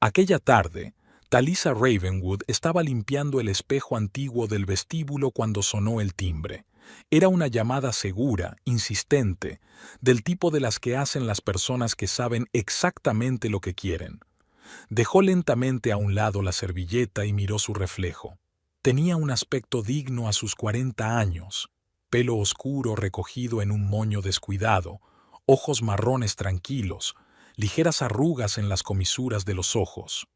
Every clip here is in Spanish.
Aquella tarde, Talisa Ravenwood estaba limpiando el espejo antiguo del vestíbulo cuando sonó el timbre. Era una llamada segura, insistente, del tipo de las que hacen las personas que saben exactamente lo que quieren. Dejó lentamente a un lado la servilleta y miró su reflejo. Tenía un aspecto digno a sus 40 años, pelo oscuro recogido en un moño descuidado, ojos marrones tranquilos, ligeras arrugas en las comisuras de los ojos.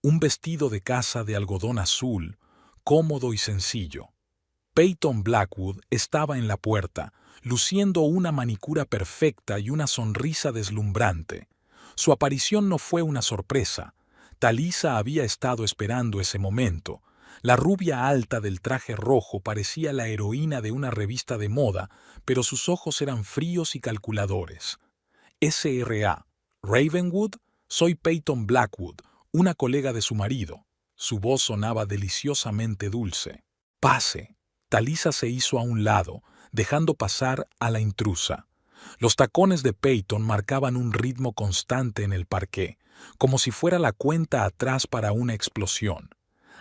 Un vestido de casa de algodón azul, cómodo y sencillo. Peyton Blackwood estaba en la puerta, luciendo una manicura perfecta y una sonrisa deslumbrante. Su aparición no fue una sorpresa. Talisa había estado esperando ese momento. La rubia alta del traje rojo parecía la heroína de una revista de moda, pero sus ojos eran fríos y calculadores. S.R.A. Ravenwood, soy Peyton Blackwood, una colega de su marido. Su voz sonaba deliciosamente dulce. Pase. Talisa se hizo a un lado, dejando pasar a la intrusa. Los tacones de Peyton marcaban un ritmo constante en el parqué, como si fuera la cuenta atrás para una explosión.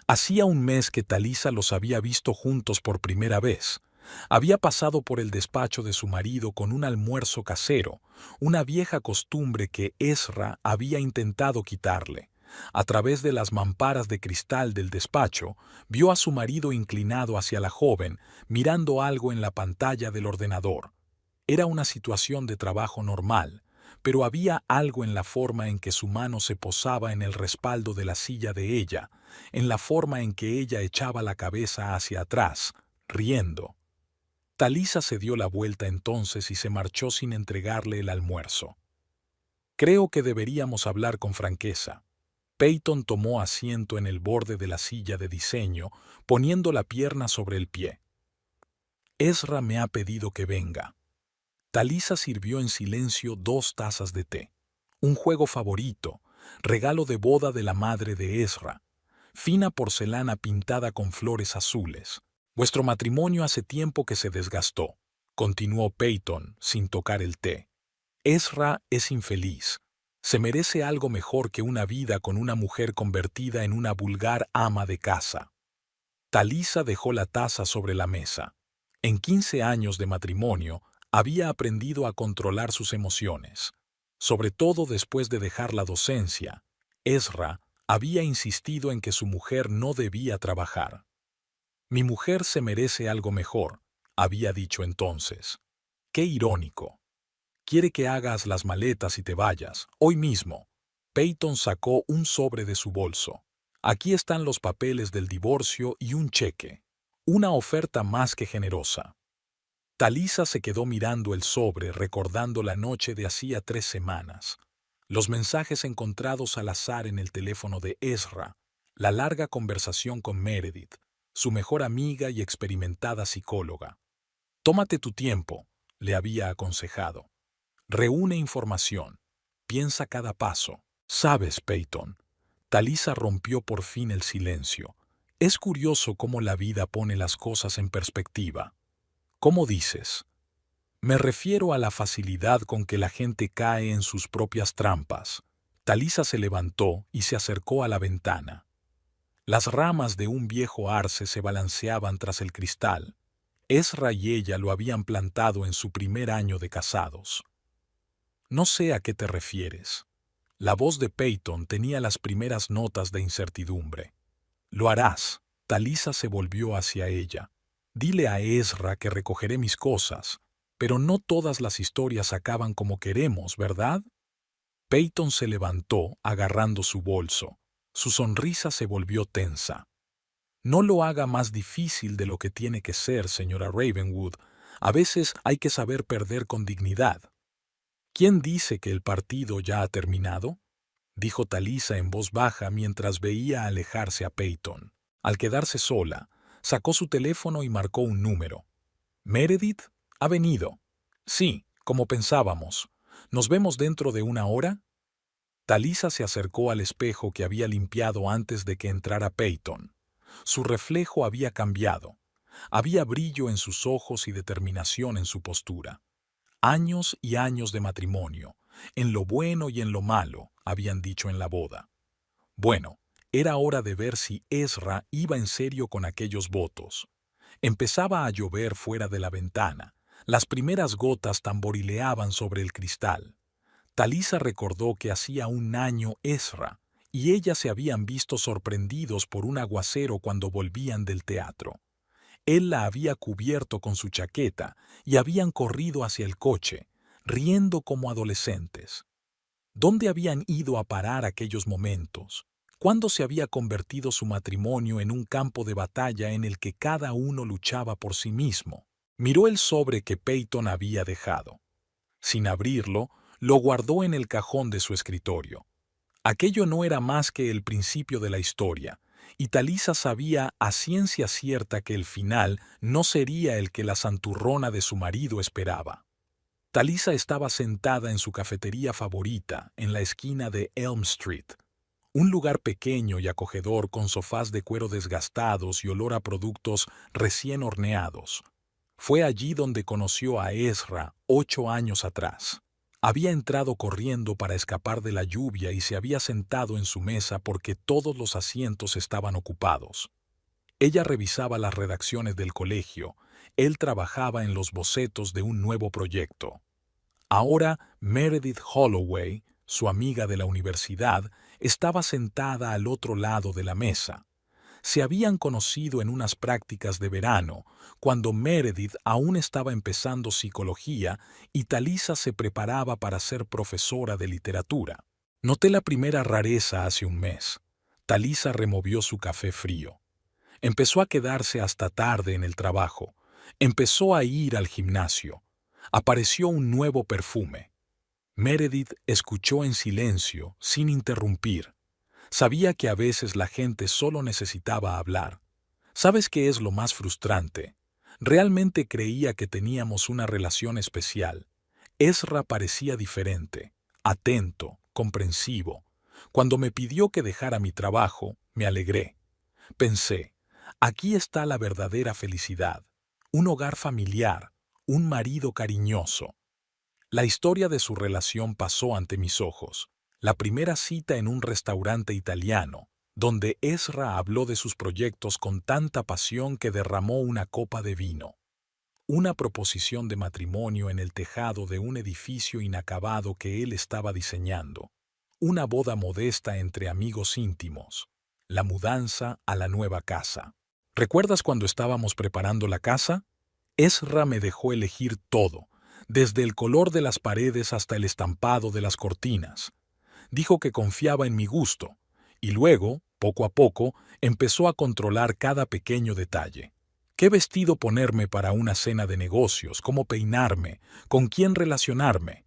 Hacía un mes que Talisa los había visto juntos por primera vez. Había pasado por el despacho de su marido con un almuerzo casero, una vieja costumbre que Ezra había intentado quitarle. A través de las mamparas de cristal del despacho, vio a su marido inclinado hacia la joven, mirando algo en la pantalla del ordenador. Era una situación de trabajo normal, pero había algo en la forma en que su mano se posaba en el respaldo de la silla de ella, en la forma en que ella echaba la cabeza hacia atrás, riendo. Talisa se dio la vuelta entonces y se marchó sin entregarle el almuerzo. Creo que deberíamos hablar con franqueza. Peyton tomó asiento en el borde de la silla de diseño, poniendo la pierna sobre el pie. Ezra me ha pedido que venga. Talisa sirvió en silencio 2 tazas de té. Un juego favorito, regalo de boda de la madre de Ezra. Fina porcelana pintada con flores azules. Vuestro matrimonio hace tiempo que se desgastó, continuó Peyton, sin tocar el té. Ezra es infeliz. Se merece algo mejor que una vida con una mujer convertida en una vulgar ama de casa. Talisa dejó la taza sobre la mesa. En 15 años de matrimonio, había aprendido a controlar sus emociones. Sobre todo después de dejar la docencia, Ezra había insistido en que su mujer no debía trabajar. Mi mujer se merece algo mejor, había dicho entonces. Qué irónico. Quiere que hagas las maletas y te vayas, hoy mismo. Peyton sacó un sobre de su bolso. Aquí están los papeles del divorcio y un cheque. Una oferta más que generosa. Talisa se quedó mirando el sobre recordando la noche de hacía 3 semanas. Los mensajes encontrados al azar en el teléfono de Ezra, la larga conversación con Meredith, su mejor amiga y experimentada psicóloga. Tómate tu tiempo, le había aconsejado. Reúne información. Piensa cada paso. Sabes, Peyton. Talisa rompió por fin el silencio. Es curioso cómo la vida pone las cosas en perspectiva. ¿Cómo dices? Me refiero a la facilidad con que la gente cae en sus propias trampas. Talisa se levantó y se acercó a la ventana. Las ramas de un viejo arce se balanceaban tras el cristal. Ezra y ella lo habían plantado en su primer año de casados. No sé a qué te refieres. La voz de Peyton tenía las primeras notas de incertidumbre. Lo harás. Talisa se volvió hacia ella. Dile a Ezra que recogeré mis cosas, pero no todas las historias acaban como queremos, ¿verdad? Peyton se levantó, agarrando su bolso. Su sonrisa se volvió tensa. No lo haga más difícil de lo que tiene que ser, señora Ravenwood. A veces hay que saber perder con dignidad. ¿Quién dice que el partido ya ha terminado? Dijo Talisa en voz baja mientras veía alejarse a Peyton. Al quedarse sola, sacó su teléfono y marcó un número. ¿Meredith? ¿Ha venido? Sí, como pensábamos. ¿Nos vemos dentro de 1 hora? Talisa se acercó al espejo que había limpiado antes de que entrara Peyton. Su reflejo había cambiado. Había brillo en sus ojos y determinación en su postura. Años y años de matrimonio, en lo bueno y en lo malo, habían dicho en la boda. Bueno, era hora de ver si Ezra iba en serio con aquellos votos. Empezaba a llover fuera de la ventana. Las primeras gotas tamborileaban sobre el cristal. Talisa recordó que hacía un año Ezra y ella se habían visto sorprendidos por un aguacero cuando volvían del teatro. Él la había cubierto con su chaqueta y habían corrido hacia el coche, riendo como adolescentes. ¿Dónde habían ido a parar aquellos momentos? ¿Cuándo se había convertido su matrimonio en un campo de batalla en el que cada uno luchaba por sí mismo? Miró el sobre que Peyton había dejado. Sin abrirlo, lo guardó en el cajón de su escritorio. Aquello no era más que el principio de la historia, y Talisa sabía a ciencia cierta que el final no sería el que la santurrona de su marido esperaba. Talisa estaba sentada en su cafetería favorita, en la esquina de Elm Street. Un lugar pequeño y acogedor con sofás de cuero desgastados y olor a productos recién horneados. Fue allí donde conoció a Ezra 8 años atrás. Había entrado corriendo para escapar de la lluvia y se había sentado en su mesa porque todos los asientos estaban ocupados. Ella revisaba las redacciones del colegio. Él trabajaba en los bocetos de un nuevo proyecto. Ahora Meredith Holloway, su amiga de la universidad, estaba sentada al otro lado de la mesa. Se habían conocido en unas prácticas de verano, cuando Meredith aún estaba empezando psicología y Talisa se preparaba para ser profesora de literatura. Noté la primera rareza hace un mes. Talisa removió su café frío. Empezó a quedarse hasta tarde en el trabajo. Empezó a ir al gimnasio. Apareció un nuevo perfume. Meredith escuchó en silencio, sin interrumpir. Sabía que a veces la gente solo necesitaba hablar. ¿Sabes qué es lo más frustrante? Realmente creía que teníamos una relación especial. Ezra parecía diferente, atento, comprensivo. Cuando me pidió que dejara mi trabajo, me alegré. Pensé, aquí está la verdadera felicidad. Un hogar familiar, un marido cariñoso. La historia de su relación pasó ante mis ojos. La primera cita en un restaurante italiano, donde Ezra habló de sus proyectos con tanta pasión que derramó una copa de vino. Una proposición de matrimonio en el tejado de un edificio inacabado que él estaba diseñando. Una boda modesta entre amigos íntimos. La mudanza a la nueva casa. ¿Recuerdas cuando estábamos preparando la casa? Ezra me dejó elegir todo, desde el color de las paredes hasta el estampado de las cortinas. Dijo que confiaba en mi gusto, y luego, poco a poco, empezó a controlar cada pequeño detalle. ¿Qué vestido ponerme para una cena de negocios? ¿Cómo peinarme? ¿Con quién relacionarme?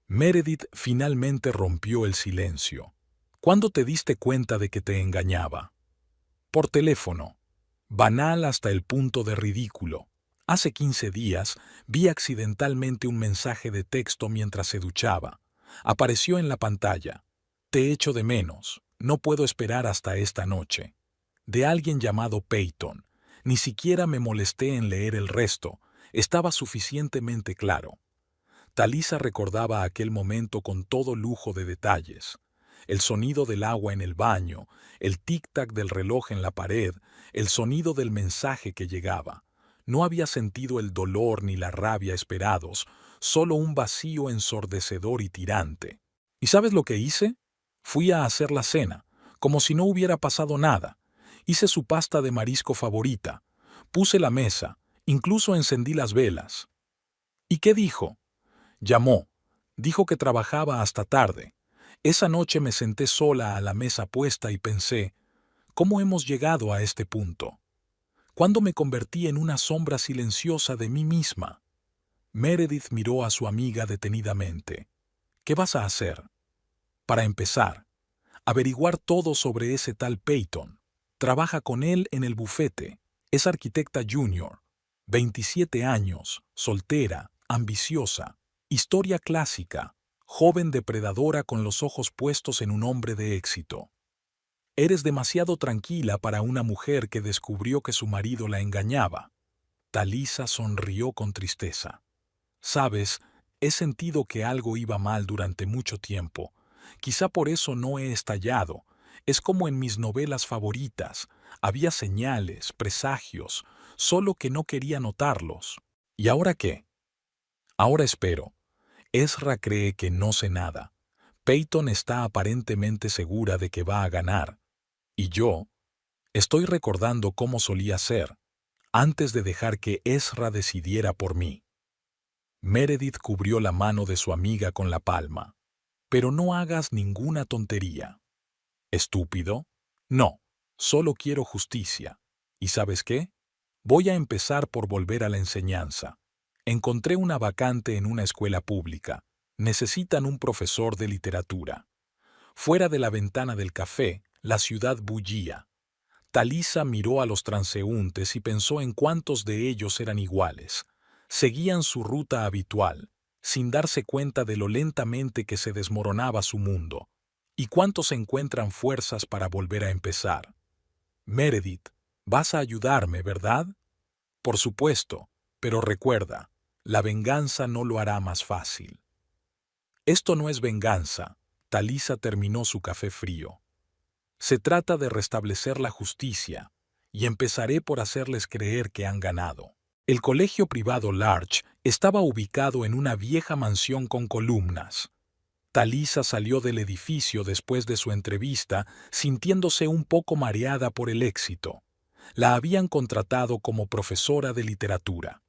Meredith finalmente rompió el silencio. ¿Cuándo te diste cuenta de que te engañaba? Por teléfono. Banal hasta el punto de ridículo. Hace 15 días vi accidentalmente un mensaje de texto mientras se duchaba. Apareció en la pantalla. Te echo de menos. No puedo esperar hasta esta noche. De alguien llamado Peyton. Ni siquiera me molesté en leer el resto. Estaba suficientemente claro. Talisa recordaba aquel momento con todo lujo de detalles. El sonido del agua en el baño, el tic-tac del reloj en la pared, el sonido del mensaje que llegaba. No había sentido el dolor ni la rabia esperados, solo un vacío ensordecedor y tirante. ¿Y sabes lo que hice? Fui a hacer la cena, como si no hubiera pasado nada. Hice su pasta de marisco favorita. Puse la mesa, incluso encendí las velas. ¿Y qué dijo? Llamó. Dijo que trabajaba hasta tarde. Esa noche me senté sola a la mesa puesta y pensé, ¿cómo hemos llegado a este punto? ¿Cuándo me convertí en una sombra silenciosa de mí misma? Meredith miró a su amiga detenidamente. ¿Qué vas a hacer? Para empezar, averiguar todo sobre ese tal Peyton. Trabaja con él en el bufete. Es arquitecta junior. 27 años, soltera, ambiciosa. Historia clásica, joven depredadora con los ojos puestos en un hombre de éxito. Eres demasiado tranquila para una mujer que descubrió que su marido la engañaba. Talisa sonrió con tristeza. Sabes, he sentido que algo iba mal durante mucho tiempo. Quizá por eso no he estallado. Es como en mis novelas favoritas. Había señales, presagios, solo que no quería notarlos. ¿Y ahora qué? Ahora espero. Ezra cree que no sé nada. Peyton está aparentemente segura de que va a ganar. Y yo estoy recordando cómo solía ser, antes de dejar que Ezra decidiera por mí. Meredith cubrió la mano de su amiga con la palma. Pero no hagas ninguna tontería. ¿Estúpido? No, solo quiero justicia. ¿Y sabes qué? Voy a empezar por volver a la enseñanza. Encontré una vacante en una escuela pública. Necesitan un profesor de literatura. Fuera de la ventana del café, la ciudad bullía. Talisa miró a los transeúntes y pensó en cuántos de ellos eran iguales. Seguían su ruta habitual, sin darse cuenta de lo lentamente que se desmoronaba su mundo. ¿Y cuántos encuentran fuerzas para volver a empezar? Meredith, vas a ayudarme, ¿verdad? Por supuesto, pero recuerda, la venganza no lo hará más fácil. Esto no es venganza. Talisa terminó su café frío. Se trata de restablecer la justicia, y empezaré por hacerles creer que han ganado. El colegio privado Larch estaba ubicado en una vieja mansión con columnas. Talisa salió del edificio después de su entrevista sintiéndose un poco mareada por el éxito. La habían contratado como profesora de literatura.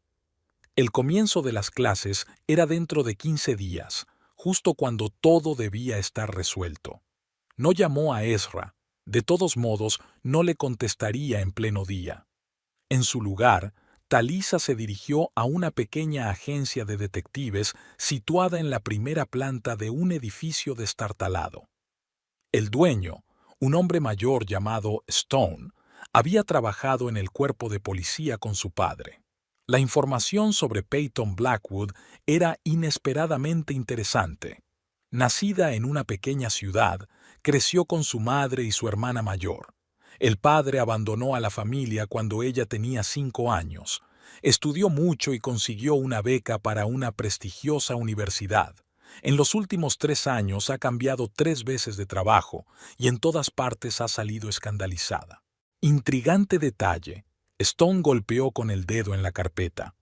El comienzo de las clases era dentro de 15 días, justo cuando todo debía estar resuelto. No llamó a Ezra. De todos modos, no le contestaría en pleno día. En su lugar, Talisa se dirigió a una pequeña agencia de detectives situada en la primera planta de un edificio destartalado. El dueño, un hombre mayor llamado Stone, había trabajado en el cuerpo de policía con su padre. La información sobre Peyton Blackwood era inesperadamente interesante. Nacida en una pequeña ciudad, creció con su madre y su hermana mayor. El padre abandonó a la familia cuando ella tenía 5 años. Estudió mucho y consiguió una beca para una prestigiosa universidad. En los últimos 3 años ha cambiado 3 veces de trabajo y en todas partes ha salido escandalizada. Intrigante detalle. Stone golpeó con el dedo en la carpeta.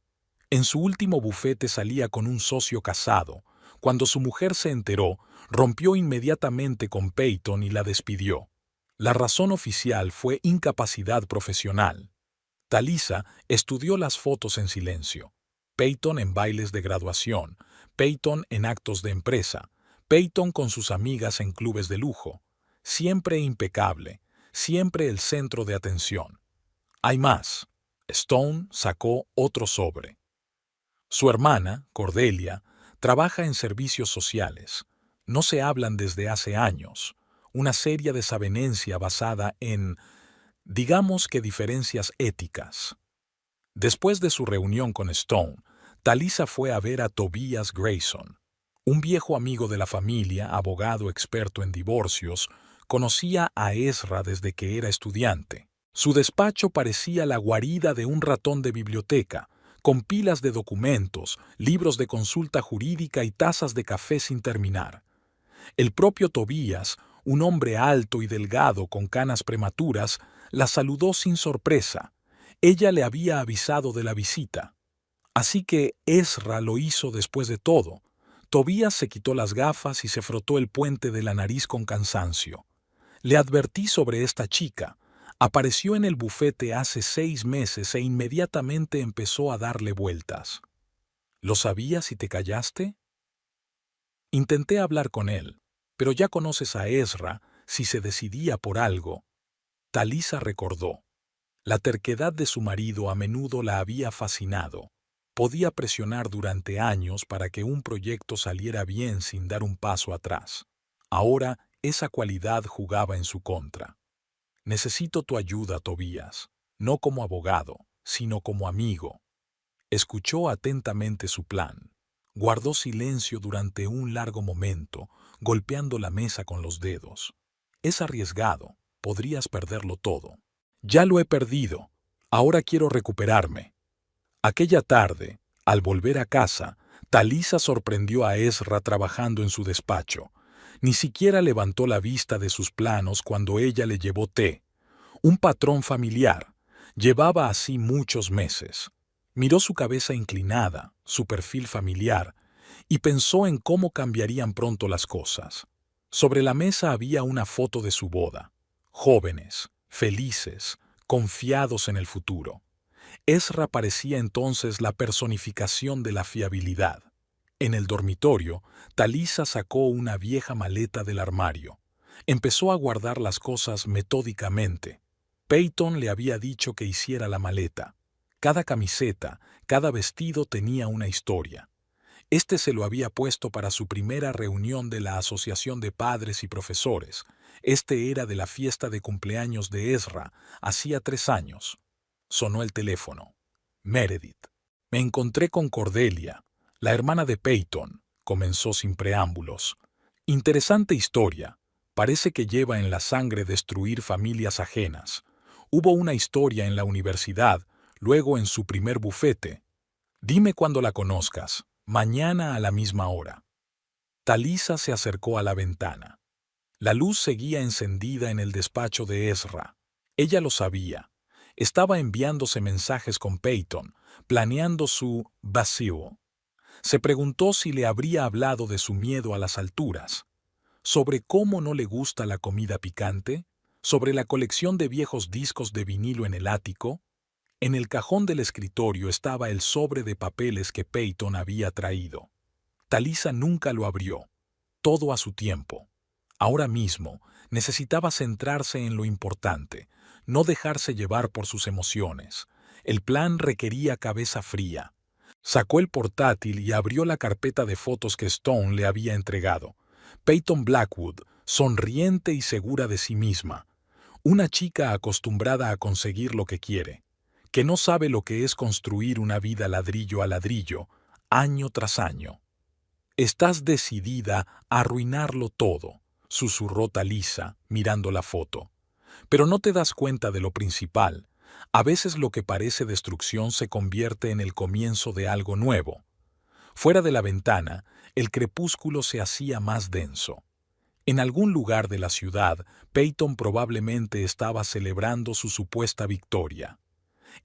En su último bufete salía con un socio casado. Cuando su mujer se enteró, rompió inmediatamente con Peyton y la despidió. La razón oficial fue incapacidad profesional. Talisa estudió las fotos en silencio. Peyton en bailes de graduación, Peyton en actos de empresa, Peyton con sus amigas en clubes de lujo. Siempre impecable, siempre el centro de atención. Hay más. Stone sacó otro sobre. Su hermana, Cordelia, trabaja en servicios sociales. No se hablan desde hace años. Una seria desavenencia basada en, digamos que diferencias éticas. Después de su reunión con Stone, Talisa fue a ver a Tobias Grayson. Un viejo amigo de la familia, abogado experto en divorcios, conocía a Ezra desde que era estudiante. Su despacho parecía la guarida de un ratón de biblioteca, con pilas de documentos, libros de consulta jurídica y tazas de café sin terminar. El propio Tobias, un hombre alto y delgado con canas prematuras, la saludó sin sorpresa. Ella le había avisado de la visita. Así que Ezra lo hizo después de todo. Tobias se quitó las gafas y se frotó el puente de la nariz con cansancio. Le advertí sobre esta chica. Apareció en el bufete hace 6 meses e inmediatamente empezó a darle vueltas. ¿Lo sabías y te callaste? Intenté hablar con él, pero ya conoces a Ezra, si se decidía por algo. Talisa recordó. La terquedad de su marido a menudo la había fascinado. Podía presionar durante años para que un proyecto saliera bien sin dar un paso atrás. Ahora esa cualidad jugaba en su contra. Necesito tu ayuda, Tobias, no como abogado, sino como amigo. Escuchó atentamente su plan. Guardó silencio durante un largo momento, golpeando la mesa con los dedos. Es arriesgado, podrías perderlo todo. Ya lo he perdido, ahora quiero recuperarme. Aquella tarde, al volver a casa, Talisa sorprendió a Ezra trabajando en su despacho. Ni siquiera levantó la vista de sus planos cuando ella le llevó té. Un patrón familiar. Llevaba así muchos meses. Miró su cabeza inclinada, su perfil familiar, y pensó en cómo cambiarían pronto las cosas. Sobre la mesa había una foto de su boda. Jóvenes, felices, confiados en el futuro. Ezra parecía entonces la personificación de la fiabilidad. En el dormitorio, Talisa sacó una vieja maleta del armario. Empezó a guardar las cosas metódicamente. Peyton le había dicho que hiciera la maleta. Cada camiseta, cada vestido tenía una historia. Este se lo había puesto para su primera reunión de la Asociación de Padres y Profesores. Este era de la fiesta de cumpleaños de Ezra, hacía 3 años. Sonó el teléfono. Meredith. Me encontré con Cordelia, la hermana de Peyton, comenzó sin preámbulos. Interesante historia. Parece que lleva en la sangre destruir familias ajenas. Hubo una historia en la universidad, luego en su primer bufete. Dime cuando la conozcas. Mañana a la misma hora. Talisa se acercó a la ventana. La luz seguía encendida en el despacho de Ezra. Ella lo sabía. Estaba enviándose mensajes con Peyton, planeando su vacío. Se preguntó si le habría hablado de su miedo a las alturas, sobre cómo no le gusta la comida picante, sobre la colección de viejos discos de vinilo en el ático. En el cajón del escritorio estaba el sobre de papeles que Peyton había traído. Talisa nunca lo abrió. Todo a su tiempo. Ahora mismo necesitaba centrarse en lo importante, no dejarse llevar por sus emociones. El plan requería cabeza fría. Sacó el portátil y abrió la carpeta de fotos que Stone le había entregado. Peyton Blackwood, sonriente y segura de sí misma. Una chica acostumbrada a conseguir lo que quiere, que no sabe lo que es construir una vida ladrillo a ladrillo, año tras año. Estás decidida a arruinarlo todo, susurró Talisa, mirando la foto. Pero no te das cuenta de lo principal. A veces lo que parece destrucción se convierte en el comienzo de algo nuevo. Fuera de la ventana, el crepúsculo se hacía más denso. En algún lugar de la ciudad, Peyton probablemente estaba celebrando su supuesta victoria.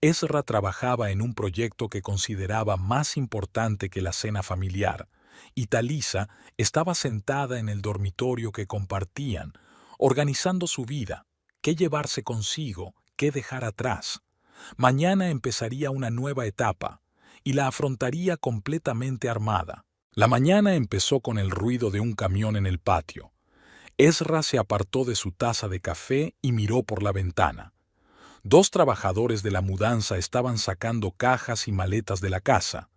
Ezra trabajaba en un proyecto que consideraba más importante que la cena familiar, y Talisa estaba sentada en el dormitorio que compartían, organizando su vida, qué llevarse consigo, qué dejar atrás. Mañana empezaría una nueva etapa, y la afrontaría completamente armada. La mañana empezó con el ruido de un camión en el patio. Ezra se apartó de su taza de café y miró por la ventana. 2 trabajadores de la mudanza estaban sacando cajas y maletas de la casa.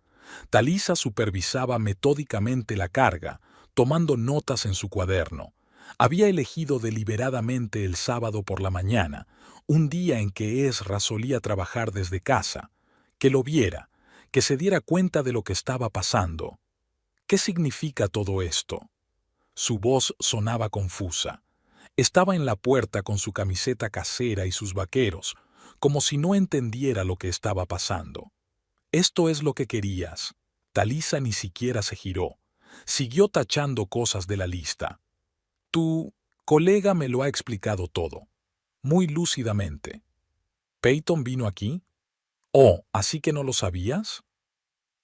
Talisa supervisaba metódicamente la carga, tomando notas en su cuaderno. Había elegido deliberadamente el sábado por la mañana, un día en que Ezra solía trabajar desde casa. Que lo viera, que se diera cuenta de lo que estaba pasando. ¿Qué significa todo esto? Su voz sonaba confusa. Estaba en la puerta con su camiseta casera y sus vaqueros, como si no entendiera lo que estaba pasando. Esto es lo que querías. Talisa ni siquiera se giró. Siguió tachando cosas de la lista. Tu colega me lo ha explicado todo. Muy lúcidamente. ¿Peyton vino aquí? Oh, ¿así que no lo sabías?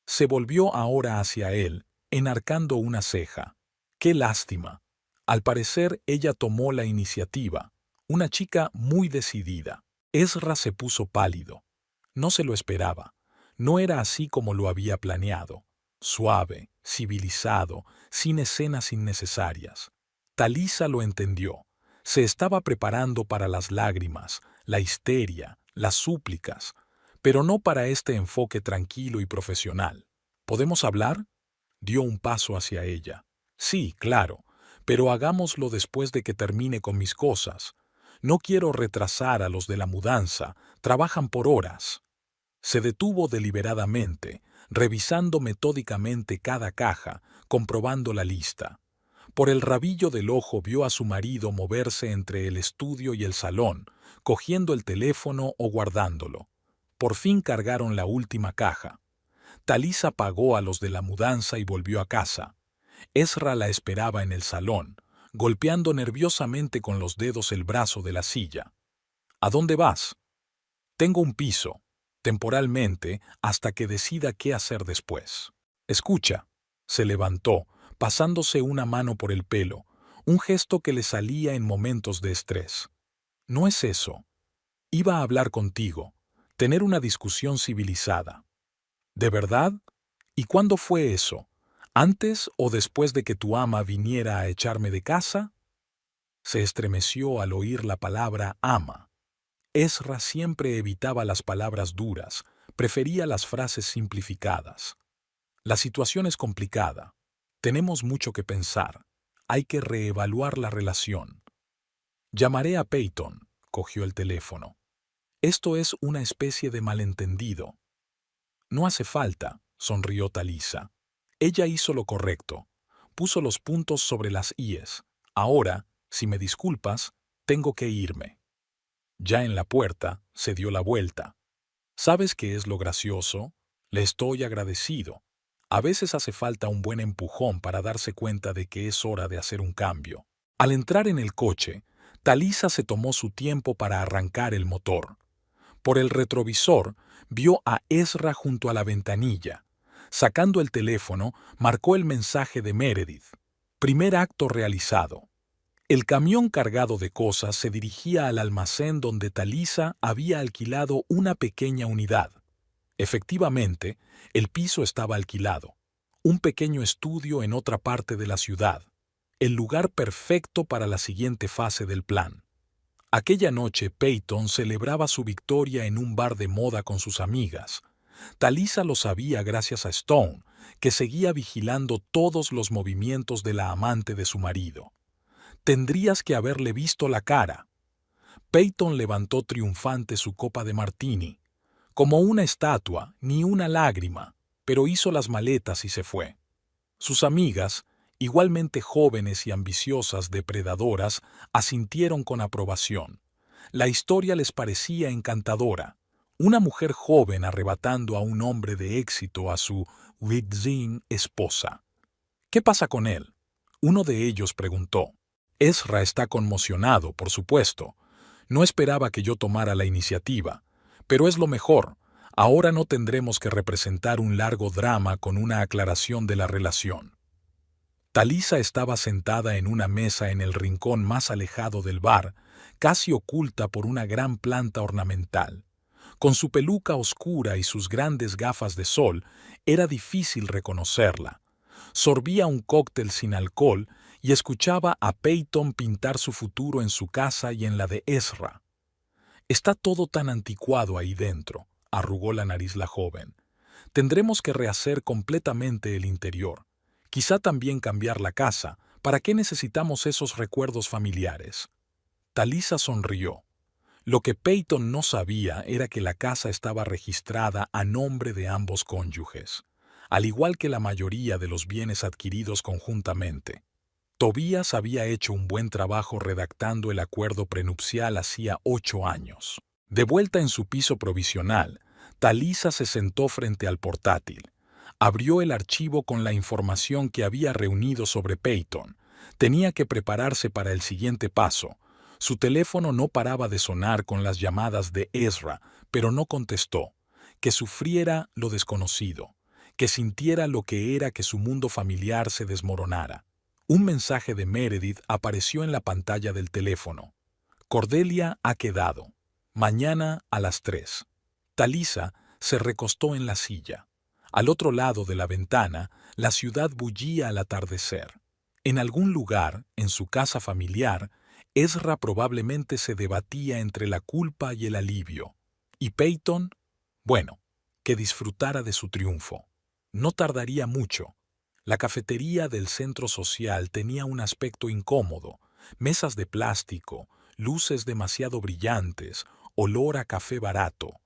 Se volvió ahora hacia él, enarcando una ceja. ¡Qué lástima! Al parecer ella tomó la iniciativa, una chica muy decidida. Ezra se puso pálido. No se lo esperaba. No era así como lo había planeado. Suave, civilizado, sin escenas innecesarias. Talisa lo entendió. Se estaba preparando para las lágrimas, la histeria, las súplicas, pero no para este enfoque tranquilo y profesional. ¿Podemos hablar? Dio un paso hacia ella. Sí, claro, pero hagámoslo después de que termine con mis cosas. No quiero retrasar a los de la mudanza, trabajan por horas. Se detuvo deliberadamente, revisando metódicamente cada caja, comprobando la lista. Por el rabillo del ojo vio a su marido moverse entre el estudio y el salón, cogiendo el teléfono o guardándolo. Por fin cargaron la última caja. Talisa pagó a los de la mudanza y volvió a casa. Ezra la esperaba en el salón, golpeando nerviosamente con los dedos el brazo de la silla. ¿A dónde vas? Tengo un piso, temporalmente, hasta que decida qué hacer después. Escucha. Se levantó, pasándose una mano por el pelo, un gesto que le salía en momentos de estrés. No es eso. Iba a hablar contigo, tener una discusión civilizada. ¿De verdad? ¿Y cuándo fue eso? ¿Antes o después de que tu ama viniera a echarme de casa? Se estremeció al oír la palabra ama. Ezra siempre evitaba las palabras duras, prefería las frases simplificadas. La situación es complicada. Tenemos mucho que pensar. Hay que reevaluar la relación. Llamaré a Peyton, cogió el teléfono. Esto es una especie de malentendido. No hace falta, sonrió Talisa. Ella hizo lo correcto. Puso los puntos sobre las íes. Ahora, si me disculpas, tengo que irme. Ya en la puerta, se dio la vuelta. ¿Sabes qué es lo gracioso? Le estoy agradecido. A veces hace falta un buen empujón para darse cuenta de que es hora de hacer un cambio. Al entrar en el coche, Talisa se tomó su tiempo para arrancar el motor. Por el retrovisor, vio a Ezra junto a la ventanilla. Sacando el teléfono, marcó el mensaje de Meredith. Primer acto realizado. El camión cargado de cosas se dirigía al almacén donde Talisa había alquilado una pequeña unidad. Efectivamente, el piso estaba alquilado. Un pequeño estudio en otra parte de la ciudad. El lugar perfecto para la siguiente fase del plan. Aquella noche Peyton celebraba su victoria en un bar de moda con sus amigas. Talisa lo sabía gracias a Stone, que seguía vigilando todos los movimientos de la amante de su marido. Tendrías que haberle visto la cara. Peyton levantó triunfante su copa de martini. Como una estatua, ni una lágrima, pero hizo las maletas y se fue. Sus amigas, igualmente jóvenes y ambiciosas depredadoras, asintieron con aprobación. La historia les parecía encantadora. Una mujer joven arrebatando a un hombre de éxito a su virgin esposa. ¿Qué pasa con él? Uno de ellos preguntó. Ezra está conmocionado, por supuesto. No esperaba que yo tomara la iniciativa, pero es lo mejor. Ahora no tendremos que representar un largo drama con una aclaración de la relación. Talisa estaba sentada en una mesa en el rincón más alejado del bar, casi oculta por una gran planta ornamental. Con su peluca oscura y sus grandes gafas de sol, era difícil reconocerla. Sorbía un cóctel sin alcohol y escuchaba a Peyton pintar su futuro en su casa y en la de Ezra. Está todo tan anticuado ahí dentro, arrugó la nariz la joven. Tendremos que rehacer completamente el interior. Quizá también cambiar la casa. ¿Para qué necesitamos esos recuerdos familiares? Talisa sonrió. Lo que Peyton no sabía era que la casa estaba registrada a nombre de ambos cónyuges, al igual que la mayoría de los bienes adquiridos conjuntamente. Tobías había hecho un buen trabajo redactando el acuerdo prenupcial hacía 8 años. De vuelta en su piso provisional, Talisa se sentó frente al portátil. Abrió el archivo con la información que había reunido sobre Peyton. Tenía que prepararse para el siguiente paso. Su teléfono no paraba de sonar con las llamadas de Ezra, pero no contestó. Que sufriera lo desconocido, que sintiera lo que era que su mundo familiar se desmoronara. Un mensaje de Meredith apareció en la pantalla del teléfono. Cordelia ha quedado. Mañana a las 3. Talisa se recostó en la silla. Al otro lado de la ventana, la ciudad bullía al atardecer. En algún lugar, en su casa familiar, Ezra probablemente se debatía entre la culpa y el alivio. ¿Y Peyton? Bueno, que disfrutara de su triunfo. No tardaría mucho. La cafetería del centro social tenía un aspecto incómodo, mesas de plástico, luces demasiado brillantes, olor a café barato.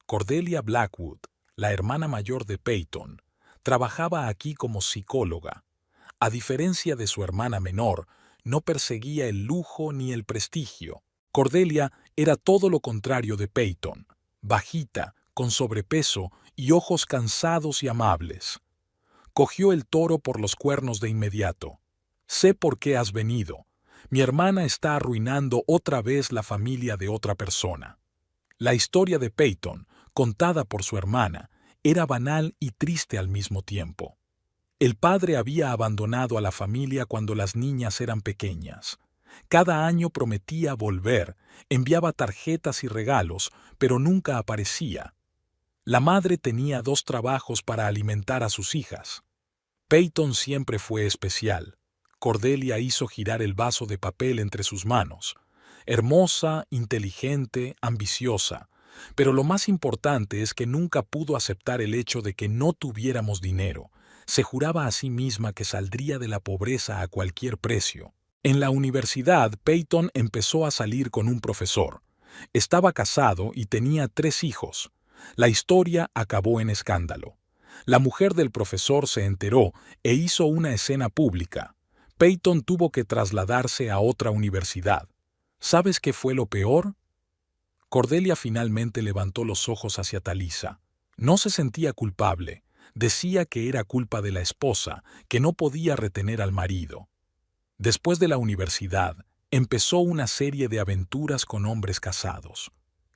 Cordelia Blackwood, la hermana mayor de Peyton, trabajaba aquí como psicóloga. A diferencia de su hermana menor, no perseguía el lujo ni el prestigio. Cordelia era todo lo contrario de Peyton, bajita, con sobrepeso y ojos cansados y amables. Cogió el toro por los cuernos de inmediato. Sé por qué has venido. Mi hermana está arruinando otra vez la familia de otra persona. La historia de Peyton, contada por su hermana, era banal y triste al mismo tiempo. El padre había abandonado a la familia cuando las niñas eran pequeñas. Cada año prometía volver, enviaba tarjetas y regalos, pero nunca aparecía. La madre tenía 2 trabajos para alimentar a sus hijas. Peyton siempre fue especial. Cordelia hizo girar el vaso de papel entre sus manos. Hermosa, inteligente, ambiciosa. Pero lo más importante es que nunca pudo aceptar el hecho de que no tuviéramos dinero. Se juraba a sí misma que saldría de la pobreza a cualquier precio. En la universidad, Peyton empezó a salir con un profesor. Estaba casado y tenía 3 hijos. La historia acabó en escándalo. La mujer del profesor se enteró e hizo una escena pública. Peyton tuvo que trasladarse a otra universidad. ¿Sabes qué fue lo peor? Cordelia finalmente levantó los ojos hacia Talisa. No se sentía culpable. Decía que era culpa de la esposa, que no podía retener al marido. Después de la universidad, empezó una serie de aventuras con hombres casados.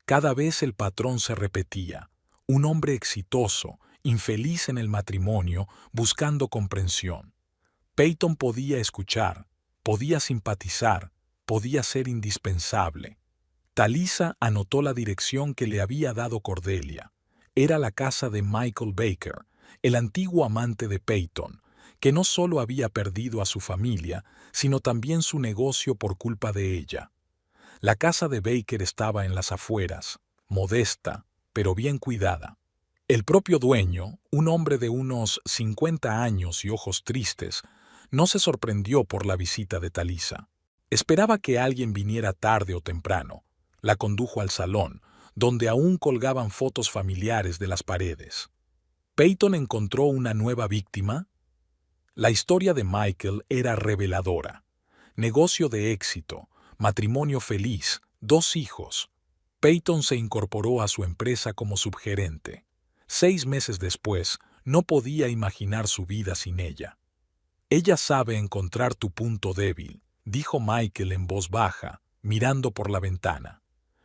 Cada vez el patrón se repetía. Un hombre exitoso, infeliz en el matrimonio, buscando comprensión. Peyton podía escuchar, podía simpatizar, podía ser indispensable. Talisa anotó la dirección que le había dado Cordelia. Era la casa de Michael Baker, el antiguo amante de Peyton, que no solo había perdido a su familia, sino también su negocio por culpa de ella. La casa de Baker estaba en las afueras, modesta, pero bien cuidada. El propio dueño, un hombre de unos 50 años y ojos tristes, no se sorprendió por la visita de Talisa. Esperaba que alguien viniera tarde o temprano. La condujo al salón, donde aún colgaban fotos familiares de las paredes. ¿Peyton encontró una nueva víctima? La historia de Michael era reveladora. Negocio de éxito, matrimonio feliz, 2 hijos. Peyton se incorporó a su empresa como subgerente. 6 meses después, no podía imaginar su vida sin ella. Ella sabe encontrar tu punto débil, dijo Michael en voz baja, mirando por la ventana.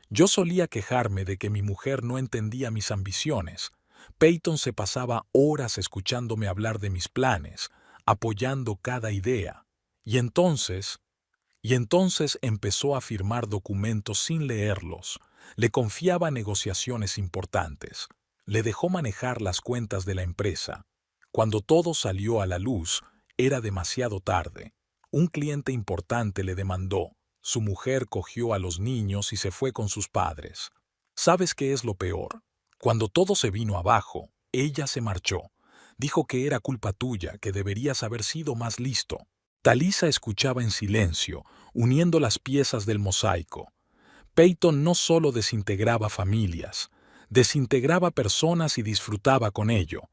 Yo solía quejarme de que mi mujer no entendía mis ambiciones. Peyton se pasaba horas escuchándome hablar de mis planes, apoyando cada idea. Y entonces empezó a firmar documentos sin leerlos. Le confiaba negociaciones importantes. Le dejó manejar las cuentas de la empresa. Cuando todo salió a la luz, era demasiado tarde. Un cliente importante le demandó. Su mujer cogió a los niños y se fue con sus padres. ¿Sabes qué es lo peor? Cuando todo se vino abajo, ella se marchó. Dijo que era culpa tuya, que deberías haber sido más listo. Talisa escuchaba en silencio, uniendo las piezas del mosaico. Peyton no solo desintegraba familias, desintegraba personas y disfrutaba con ello.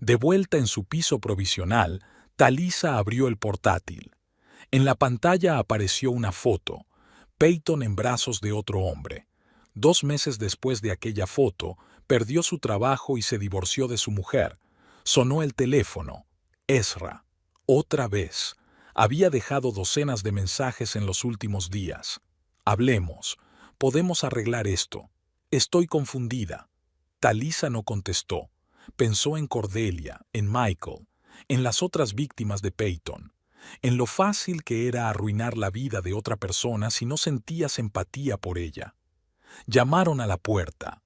De vuelta en su piso provisional, Talisa abrió el portátil. En la pantalla apareció una foto, Peyton en brazos de otro hombre. 2 meses después de aquella foto, perdió su trabajo y se divorció de su mujer. Sonó el teléfono. Ezra. Otra vez. Había dejado docenas de mensajes en los últimos días. Hablemos. Podemos arreglar esto. Estoy confundida. Talisa no contestó. Pensó en Cordelia, en Michael, en las otras víctimas de Peyton, en lo fácil que era arruinar la vida de otra persona si no sentías empatía por ella. Llamaron a la puerta.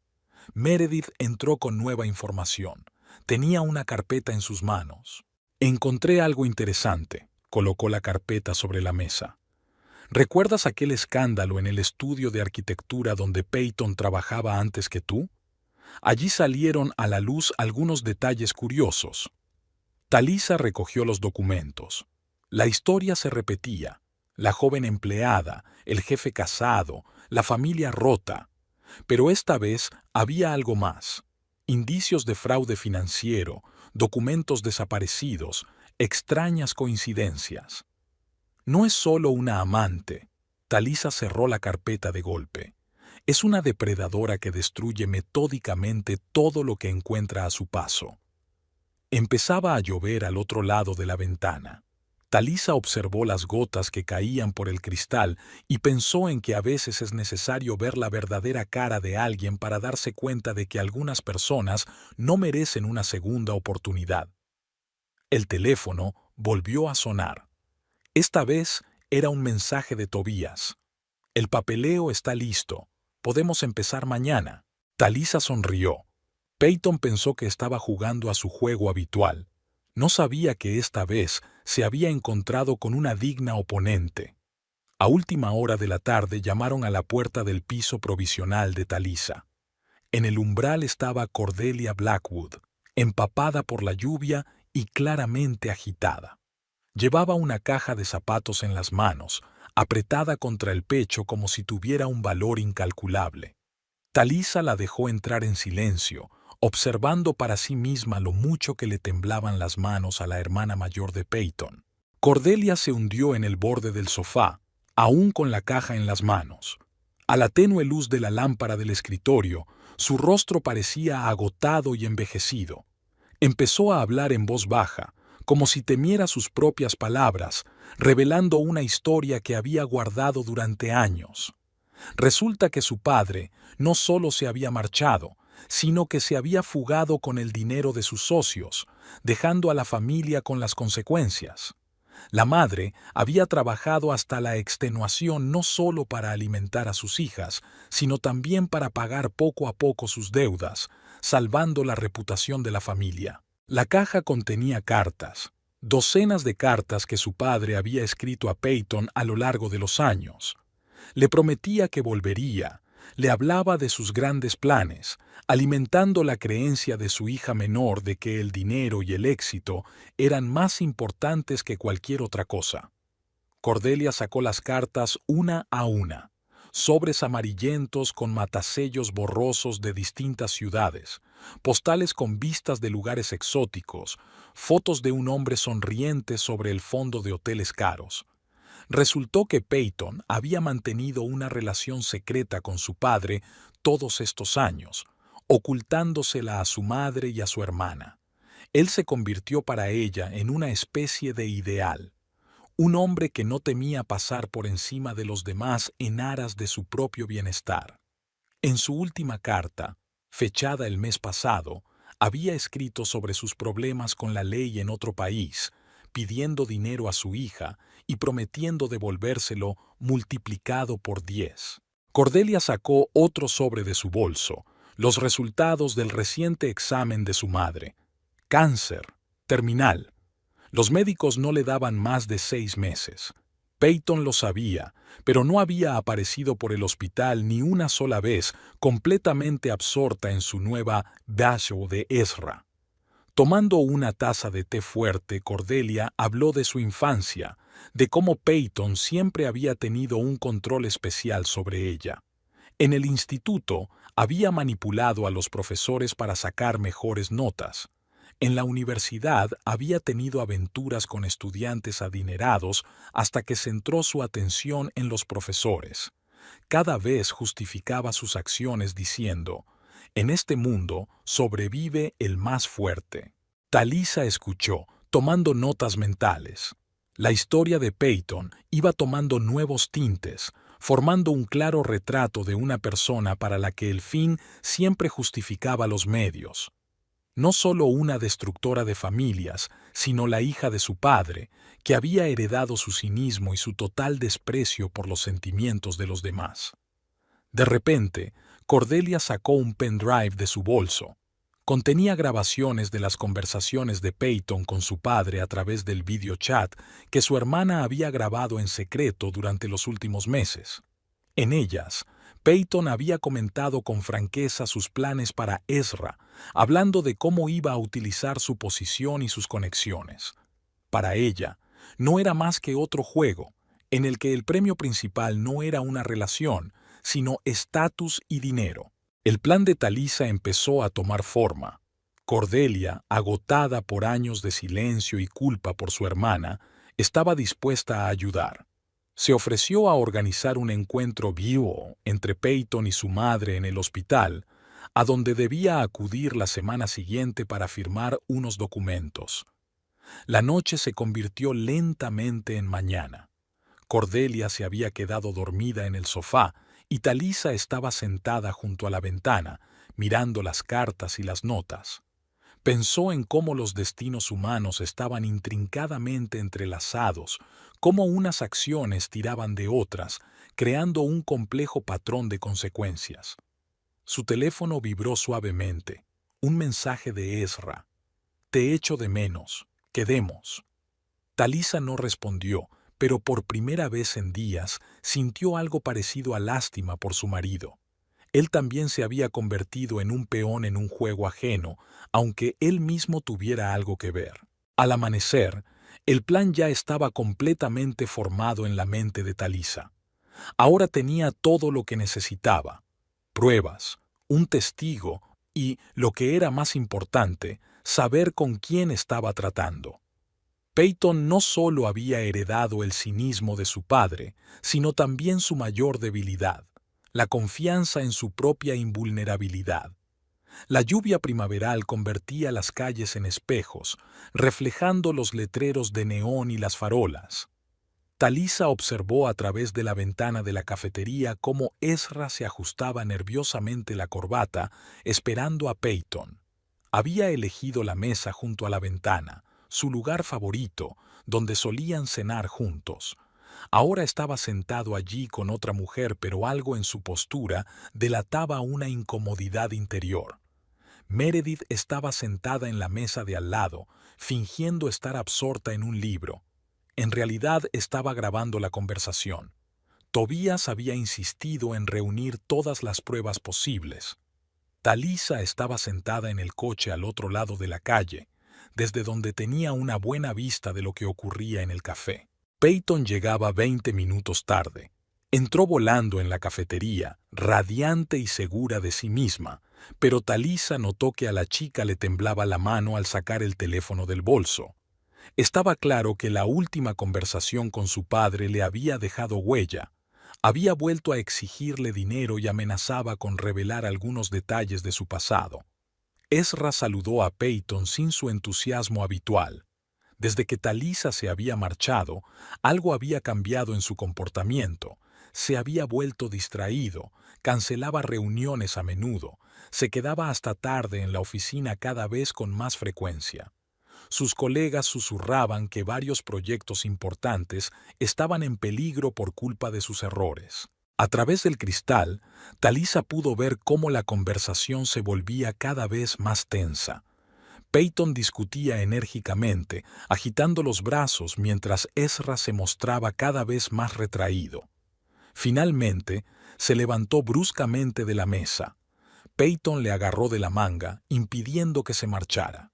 Meredith entró con nueva información. Tenía una carpeta en sus manos. Encontré algo interesante. Colocó la carpeta sobre la mesa. ¿Recuerdas aquel escándalo en el estudio de arquitectura donde Peyton trabajaba antes que tú? Allí salieron a la luz algunos detalles curiosos. Talisa recogió los documentos. La historia se repetía. La joven empleada, el jefe casado, la familia rota. Pero esta vez había algo más. Indicios de fraude financiero, documentos desaparecidos, extrañas coincidencias. No es solo una amante. Talisa cerró la carpeta de golpe. Es una depredadora que destruye metódicamente todo lo que encuentra a su paso. Empezaba a llover al otro lado de la ventana. Talisa observó las gotas que caían por el cristal y pensó en que a veces es necesario ver la verdadera cara de alguien para darse cuenta de que algunas personas no merecen una segunda oportunidad. El teléfono volvió a sonar. Esta vez era un mensaje de Tobías. El papeleo está listo. Podemos empezar mañana. Talisa sonrió. Peyton pensó que estaba jugando a su juego habitual. No sabía que esta vez se había encontrado con una digna oponente. A última hora de la tarde llamaron a la puerta del piso provisional de Talisa. En el umbral estaba Cordelia Blackwood, empapada por la lluvia y claramente agitada. Llevaba una caja de zapatos en las manos, apretada contra el pecho como si tuviera un valor incalculable. Talisa la dejó entrar en silencio, observando para sí misma lo mucho que le temblaban las manos a la hermana mayor de Peyton. Cordelia se hundió en el borde del sofá, aún con la caja en las manos. A la tenue luz de la lámpara del escritorio, su rostro parecía agotado y envejecido. Empezó a hablar en voz baja, como si temiera sus propias palabras, revelando una historia que había guardado durante años. Resulta que su padre no solo se había marchado, sino que se había fugado con el dinero de sus socios, dejando a la familia con las consecuencias. La madre había trabajado hasta la extenuación no solo para alimentar a sus hijas, sino también para pagar poco a poco sus deudas, salvando la reputación de la familia. La caja contenía cartas, docenas de cartas que su padre había escrito a Peyton a lo largo de los años. Le prometía que volvería, le hablaba de sus grandes planes, alimentando la creencia de su hija menor de que el dinero y el éxito eran más importantes que cualquier otra cosa. Cordelia sacó las cartas una a una, sobres amarillentos con matasellos borrosos de distintas ciudades, postales con vistas de lugares exóticos, fotos de un hombre sonriente sobre el fondo de hoteles caros. Resultó que Peyton había mantenido una relación secreta con su padre todos estos años, ocultándosela a su madre y a su hermana. Él se convirtió para ella en una especie de ideal, un hombre que no temía pasar por encima de los demás en aras de su propio bienestar. En su última carta, fechada el mes pasado, había escrito sobre sus problemas con la ley en otro país, pidiendo dinero a su hija y prometiendo devolvérselo multiplicado por 10. Cordelia sacó otro sobre de su bolso, los resultados del reciente examen de su madre. Cáncer, terminal. Los médicos no le daban más de 6 meses. Peyton lo sabía, pero no había aparecido por el hospital ni una sola vez, completamente absorta en su nueva Basho de Ezra. Tomando una taza de té fuerte, Cordelia habló de su infancia, de cómo Peyton siempre había tenido un control especial sobre ella. En el instituto había manipulado a los profesores para sacar mejores notas. En la universidad había tenido aventuras con estudiantes adinerados hasta que centró su atención en los profesores. Cada vez justificaba sus acciones diciendo: «En este mundo sobrevive el más fuerte». Talisa escuchó, tomando notas mentales. La historia de Peyton iba tomando nuevos tintes, formando un claro retrato de una persona para la que el fin siempre justificaba los medios. No solo una destructora de familias, sino la hija de su padre, que había heredado su cinismo y su total desprecio por los sentimientos de los demás. De repente, Cordelia sacó un pendrive de su bolso. Contenía grabaciones de las conversaciones de Peyton con su padre a través del videochat que su hermana había grabado en secreto durante los últimos meses. En ellas, Peyton había comentado con franqueza sus planes para Ezra, hablando de cómo iba a utilizar su posición y sus conexiones. Para ella, no era más que otro juego, en el que el premio principal no era una relación, sino estatus y dinero. El plan de Talisa empezó a tomar forma. Cordelia, agotada por años de silencio y culpa por su hermana, estaba dispuesta a ayudar. Se ofreció a organizar un encuentro vivo entre Peyton y su madre en el hospital, a donde debía acudir la semana siguiente para firmar unos documentos. La noche se convirtió lentamente en mañana. Cordelia se había quedado dormida en el sofá y Talisa estaba sentada junto a la ventana, mirando las cartas y las notas. Pensó en cómo los destinos humanos estaban intrincadamente entrelazados, cómo unas acciones tiraban de otras, creando un complejo patrón de consecuencias. Su teléfono vibró suavemente. Un mensaje de Ezra. «Te echo de menos. Quedemos». Talisa no respondió, pero por primera vez en días sintió algo parecido a lástima por su marido. Él también se había convertido en un peón en un juego ajeno, aunque él mismo tuviera algo que ver. Al amanecer, el plan ya estaba completamente formado en la mente de Talisa. Ahora tenía todo lo que necesitaba: pruebas, un testigo y, lo que era más importante, saber con quién estaba tratando. Peyton no solo había heredado el cinismo de su padre, sino también su mayor debilidad: la confianza en su propia invulnerabilidad. La lluvia primaveral convertía las calles en espejos, reflejando los letreros de neón y las farolas. Talisa observó a través de la ventana de la cafetería cómo Ezra se ajustaba nerviosamente la corbata, esperando a Peyton. Había elegido la mesa junto a la ventana, su lugar favorito, donde solían cenar juntos. Ahora estaba sentado allí con otra mujer, pero algo en su postura delataba una incomodidad interior. Meredith estaba sentada en la mesa de al lado, fingiendo estar absorta en un libro. En realidad estaba grabando la conversación. Tobías había insistido en reunir todas las pruebas posibles. Talisa estaba sentada en el coche al otro lado de la calle, desde donde tenía una buena vista de lo que ocurría en el café. Peyton llegaba 20 minutos tarde. Entró volando en la cafetería, radiante y segura de sí misma, pero Talisa notó que a la chica le temblaba la mano al sacar el teléfono del bolso. Estaba claro que la última conversación con su padre le había dejado huella. Había vuelto a exigirle dinero y amenazaba con revelar algunos detalles de su pasado. Ezra saludó a Peyton sin su entusiasmo habitual. Desde que Talisa se había marchado, algo había cambiado en su comportamiento. Se había vuelto distraído, cancelaba reuniones a menudo, se quedaba hasta tarde en la oficina cada vez con más frecuencia. Sus colegas susurraban que varios proyectos importantes estaban en peligro por culpa de sus errores. A través del cristal, Talisa pudo ver cómo la conversación se volvía cada vez más tensa. Peyton discutía enérgicamente, agitando los brazos mientras Ezra se mostraba cada vez más retraído. Finalmente, se levantó bruscamente de la mesa. Peyton le agarró de la manga, impidiendo que se marchara.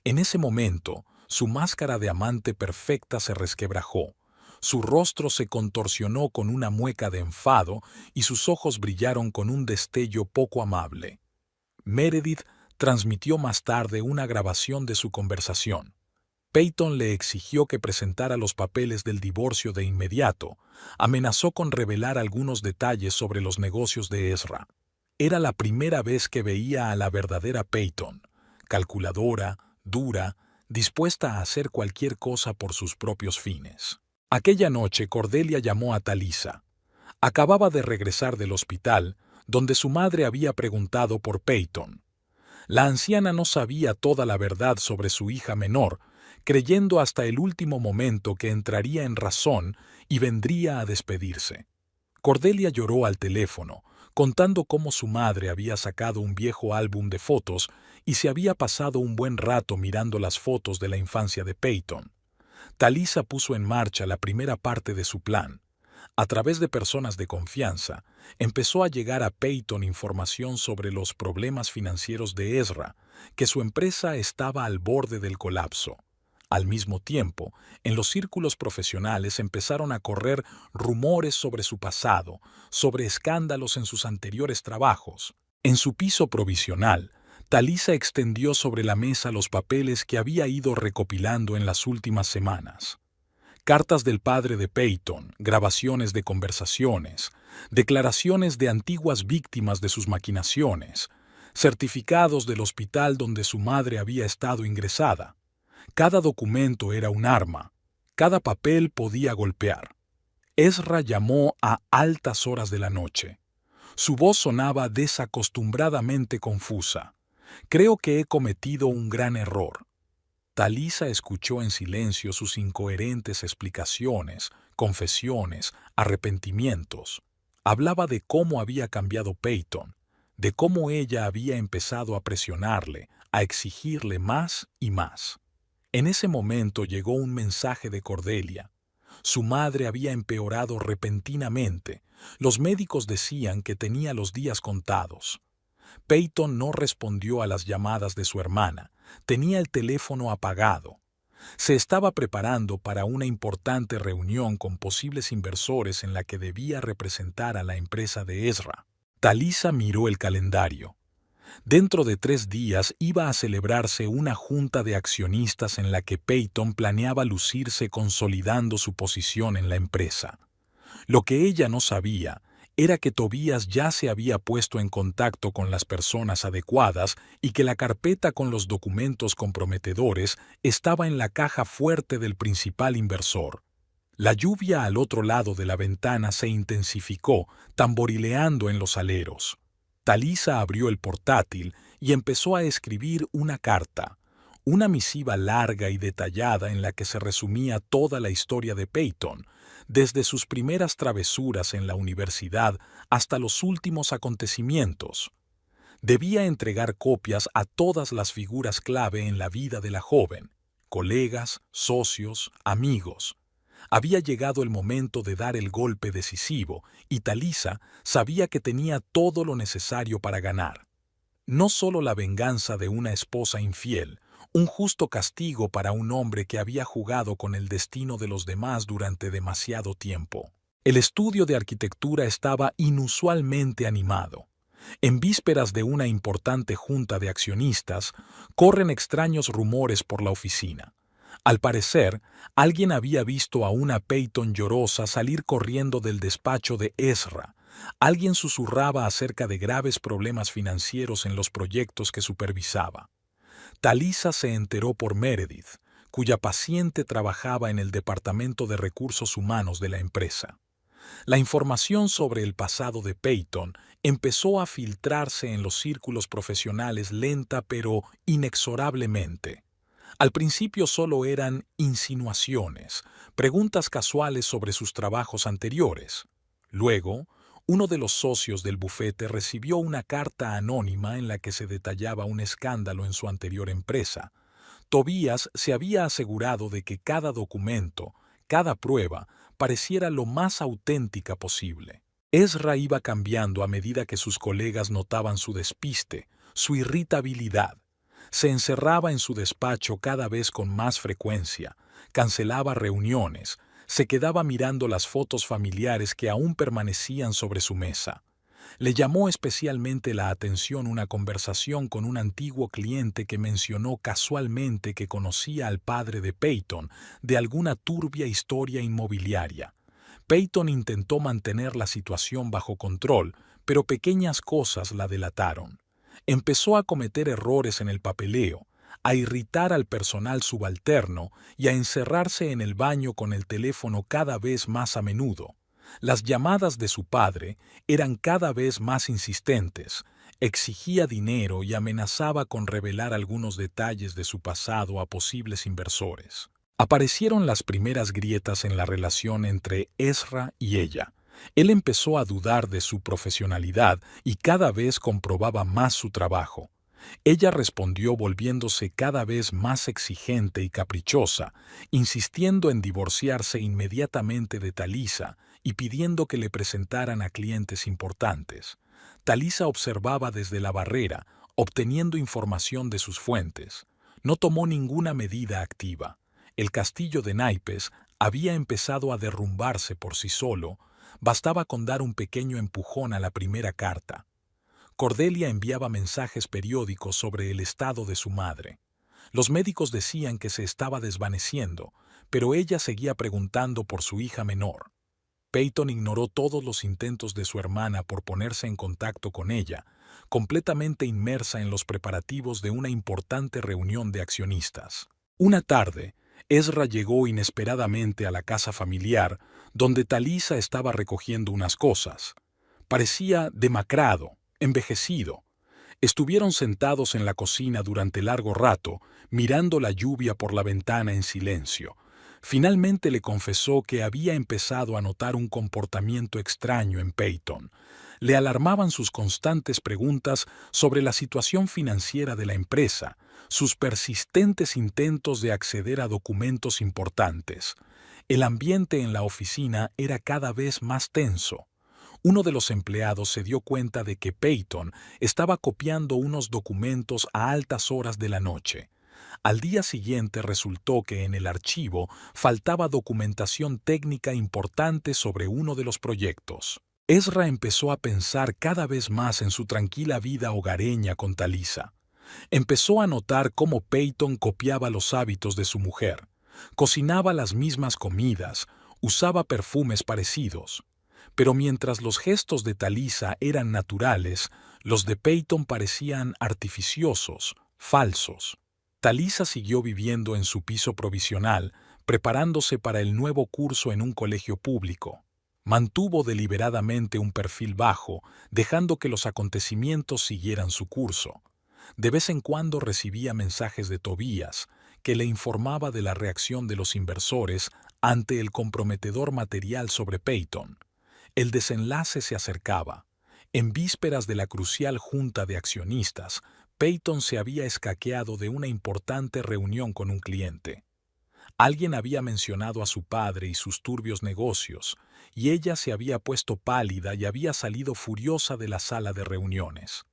En ese momento, su máscara de amante perfecta se resquebrajó. Su rostro se contorsionó con una mueca de enfado y sus ojos brillaron con un destello poco amable. Meredith transmitió más tarde una grabación de su conversación. Peyton le exigió que presentara los papeles del divorcio de inmediato. Amenazó con revelar algunos detalles sobre los negocios de Ezra. Era la primera vez que veía a la verdadera Peyton, calculadora, dura, dispuesta a hacer cualquier cosa por sus propios fines. Aquella noche Cordelia llamó a Talisa. Acababa de regresar del hospital, donde su madre había preguntado por Peyton. La anciana no sabía toda la verdad sobre su hija menor, creyendo hasta el último momento que entraría en razón y vendría a despedirse. Cordelia lloró al teléfono, contando cómo su madre había sacado un viejo álbum de fotos y se había pasado un buen rato mirando las fotos de la infancia de Peyton. Talisa puso en marcha la primera parte de su plan. A través de personas de confianza, empezó a llegar a Peyton información sobre los problemas financieros de Ezra, que su empresa estaba al borde del colapso. Al mismo tiempo, en los círculos profesionales empezaron a correr rumores sobre su pasado, sobre escándalos en sus anteriores trabajos. En su piso provisional, Talisa extendió sobre la mesa los papeles que había ido recopilando en las últimas semanas. Cartas del padre de Peyton, grabaciones de conversaciones, declaraciones de antiguas víctimas de sus maquinaciones, certificados del hospital donde su madre había estado ingresada. Cada documento era un arma. Cada papel podía golpear. Ezra llamó a altas horas de la noche. Su voz sonaba desacostumbradamente confusa. Creo que he cometido un gran error. Talisa escuchó en silencio sus incoherentes explicaciones, confesiones, arrepentimientos. Hablaba de cómo había cambiado Peyton, de cómo ella había empezado a presionarle, a exigirle más y más. En ese momento llegó un mensaje de Cordelia. Su madre había empeorado repentinamente. Los médicos decían que tenía los días contados. Peyton no respondió a las llamadas de su hermana. Tenía el teléfono apagado. Se estaba preparando para una importante reunión con posibles inversores en la que debía representar a la empresa de Ezra. Talisa miró el calendario. Dentro de 3 días iba a celebrarse una junta de accionistas en la que Peyton planeaba lucirse consolidando su posición en la empresa. Lo que ella no sabía era que Tobías ya se había puesto en contacto con las personas adecuadas y que la carpeta con los documentos comprometedores estaba en la caja fuerte del principal inversor. La lluvia al otro lado de la ventana se intensificó, tamborileando en los aleros. Talisa abrió el portátil y empezó a escribir una carta, una misiva larga y detallada en la que se resumía toda la historia de Peyton, desde sus primeras travesuras en la universidad hasta los últimos acontecimientos. Debía entregar copias a todas las figuras clave en la vida de la joven, colegas, socios, amigos. Había llegado el momento de dar el golpe decisivo y Talisa sabía que tenía todo lo necesario para ganar. No solo la venganza de una esposa infiel, un justo castigo para un hombre que había jugado con el destino de los demás durante demasiado tiempo. El estudio de arquitectura estaba inusualmente animado. En vísperas de una importante junta de accionistas, corren extraños rumores por la oficina. Al parecer, alguien había visto a una Peyton llorosa salir corriendo del despacho de Ezra. Alguien susurraba acerca de graves problemas financieros en los proyectos que supervisaba. Talisa se enteró por Meredith, cuya paciente trabajaba en el Departamento de Recursos Humanos de la empresa. La información sobre el pasado de Peyton empezó a filtrarse en los círculos profesionales lenta pero inexorablemente. Al principio solo eran insinuaciones, preguntas casuales sobre sus trabajos anteriores. Luego, uno de los socios del bufete recibió una carta anónima en la que se detallaba un escándalo en su anterior empresa. Tobías se había asegurado de que cada documento, cada prueba, pareciera lo más auténtica posible. Ezra iba cambiando a medida que sus colegas notaban su despiste, su irritabilidad. Se encerraba en su despacho cada vez con más frecuencia, cancelaba reuniones, se quedaba mirando las fotos familiares que aún permanecían sobre su mesa. Le llamó especialmente la atención una conversación con un antiguo cliente que mencionó casualmente que conocía al padre de Peyton de alguna turbia historia inmobiliaria. Peyton intentó mantener la situación bajo control, pero pequeñas cosas la delataron. Empezó a cometer errores en el papeleo, a irritar al personal subalterno y a encerrarse en el baño con el teléfono cada vez más a menudo. Las llamadas de su padre eran cada vez más insistentes, exigía dinero y amenazaba con revelar algunos detalles de su pasado a posibles inversores. Aparecieron las primeras grietas en la relación entre Ezra y ella. Él empezó a dudar de su profesionalidad y cada vez comprobaba más su trabajo. Ella respondió volviéndose cada vez más exigente y caprichosa, insistiendo en divorciarse inmediatamente de Talisa y pidiendo que le presentaran a clientes importantes. Talisa observaba desde la barrera, obteniendo información de sus fuentes. No tomó ninguna medida activa. El castillo de naipes había empezado a derrumbarse por sí solo. Bastaba con dar un pequeño empujón a la primera carta. Cordelia enviaba mensajes periódicos sobre el estado de su madre. Los médicos decían que se estaba desvaneciendo, pero ella seguía preguntando por su hija menor. Peyton ignoró todos los intentos de su hermana por ponerse en contacto con ella, completamente inmersa en los preparativos de una importante reunión de accionistas. Una tarde, Ezra llegó inesperadamente a la casa familiar, donde Talisa estaba recogiendo unas cosas. Parecía demacrado, envejecido. Estuvieron sentados en la cocina durante largo rato, mirando la lluvia por la ventana en silencio. Finalmente le confesó que había empezado a notar un comportamiento extraño en Peyton. Le alarmaban sus constantes preguntas sobre la situación financiera de la empresa, sus persistentes intentos de acceder a documentos importantes. El ambiente en la oficina era cada vez más tenso. Uno de los empleados se dio cuenta de que Peyton estaba copiando unos documentos a altas horas de la noche. Al día siguiente resultó que en el archivo faltaba documentación técnica importante sobre uno de los proyectos. Ezra empezó a pensar cada vez más en su tranquila vida hogareña con Talisa. Empezó a notar cómo Peyton copiaba los hábitos de su mujer. Cocinaba las mismas comidas, usaba perfumes parecidos. Pero mientras los gestos de Talisa eran naturales, los de Peyton parecían artificiosos, falsos. Talisa siguió viviendo en su piso provisional, preparándose para el nuevo curso en un colegio público. Mantuvo deliberadamente un perfil bajo, dejando que los acontecimientos siguieran su curso. De vez en cuando recibía mensajes de Tobías, que le informaba de la reacción de los inversores ante el comprometedor material sobre Peyton. El desenlace se acercaba. En vísperas de la crucial junta de accionistas, Peyton se había escaqueado de una importante reunión con un cliente. Alguien había mencionado a su padre y sus turbios negocios, y ella se había puesto pálida y había salido furiosa de la sala de reuniones.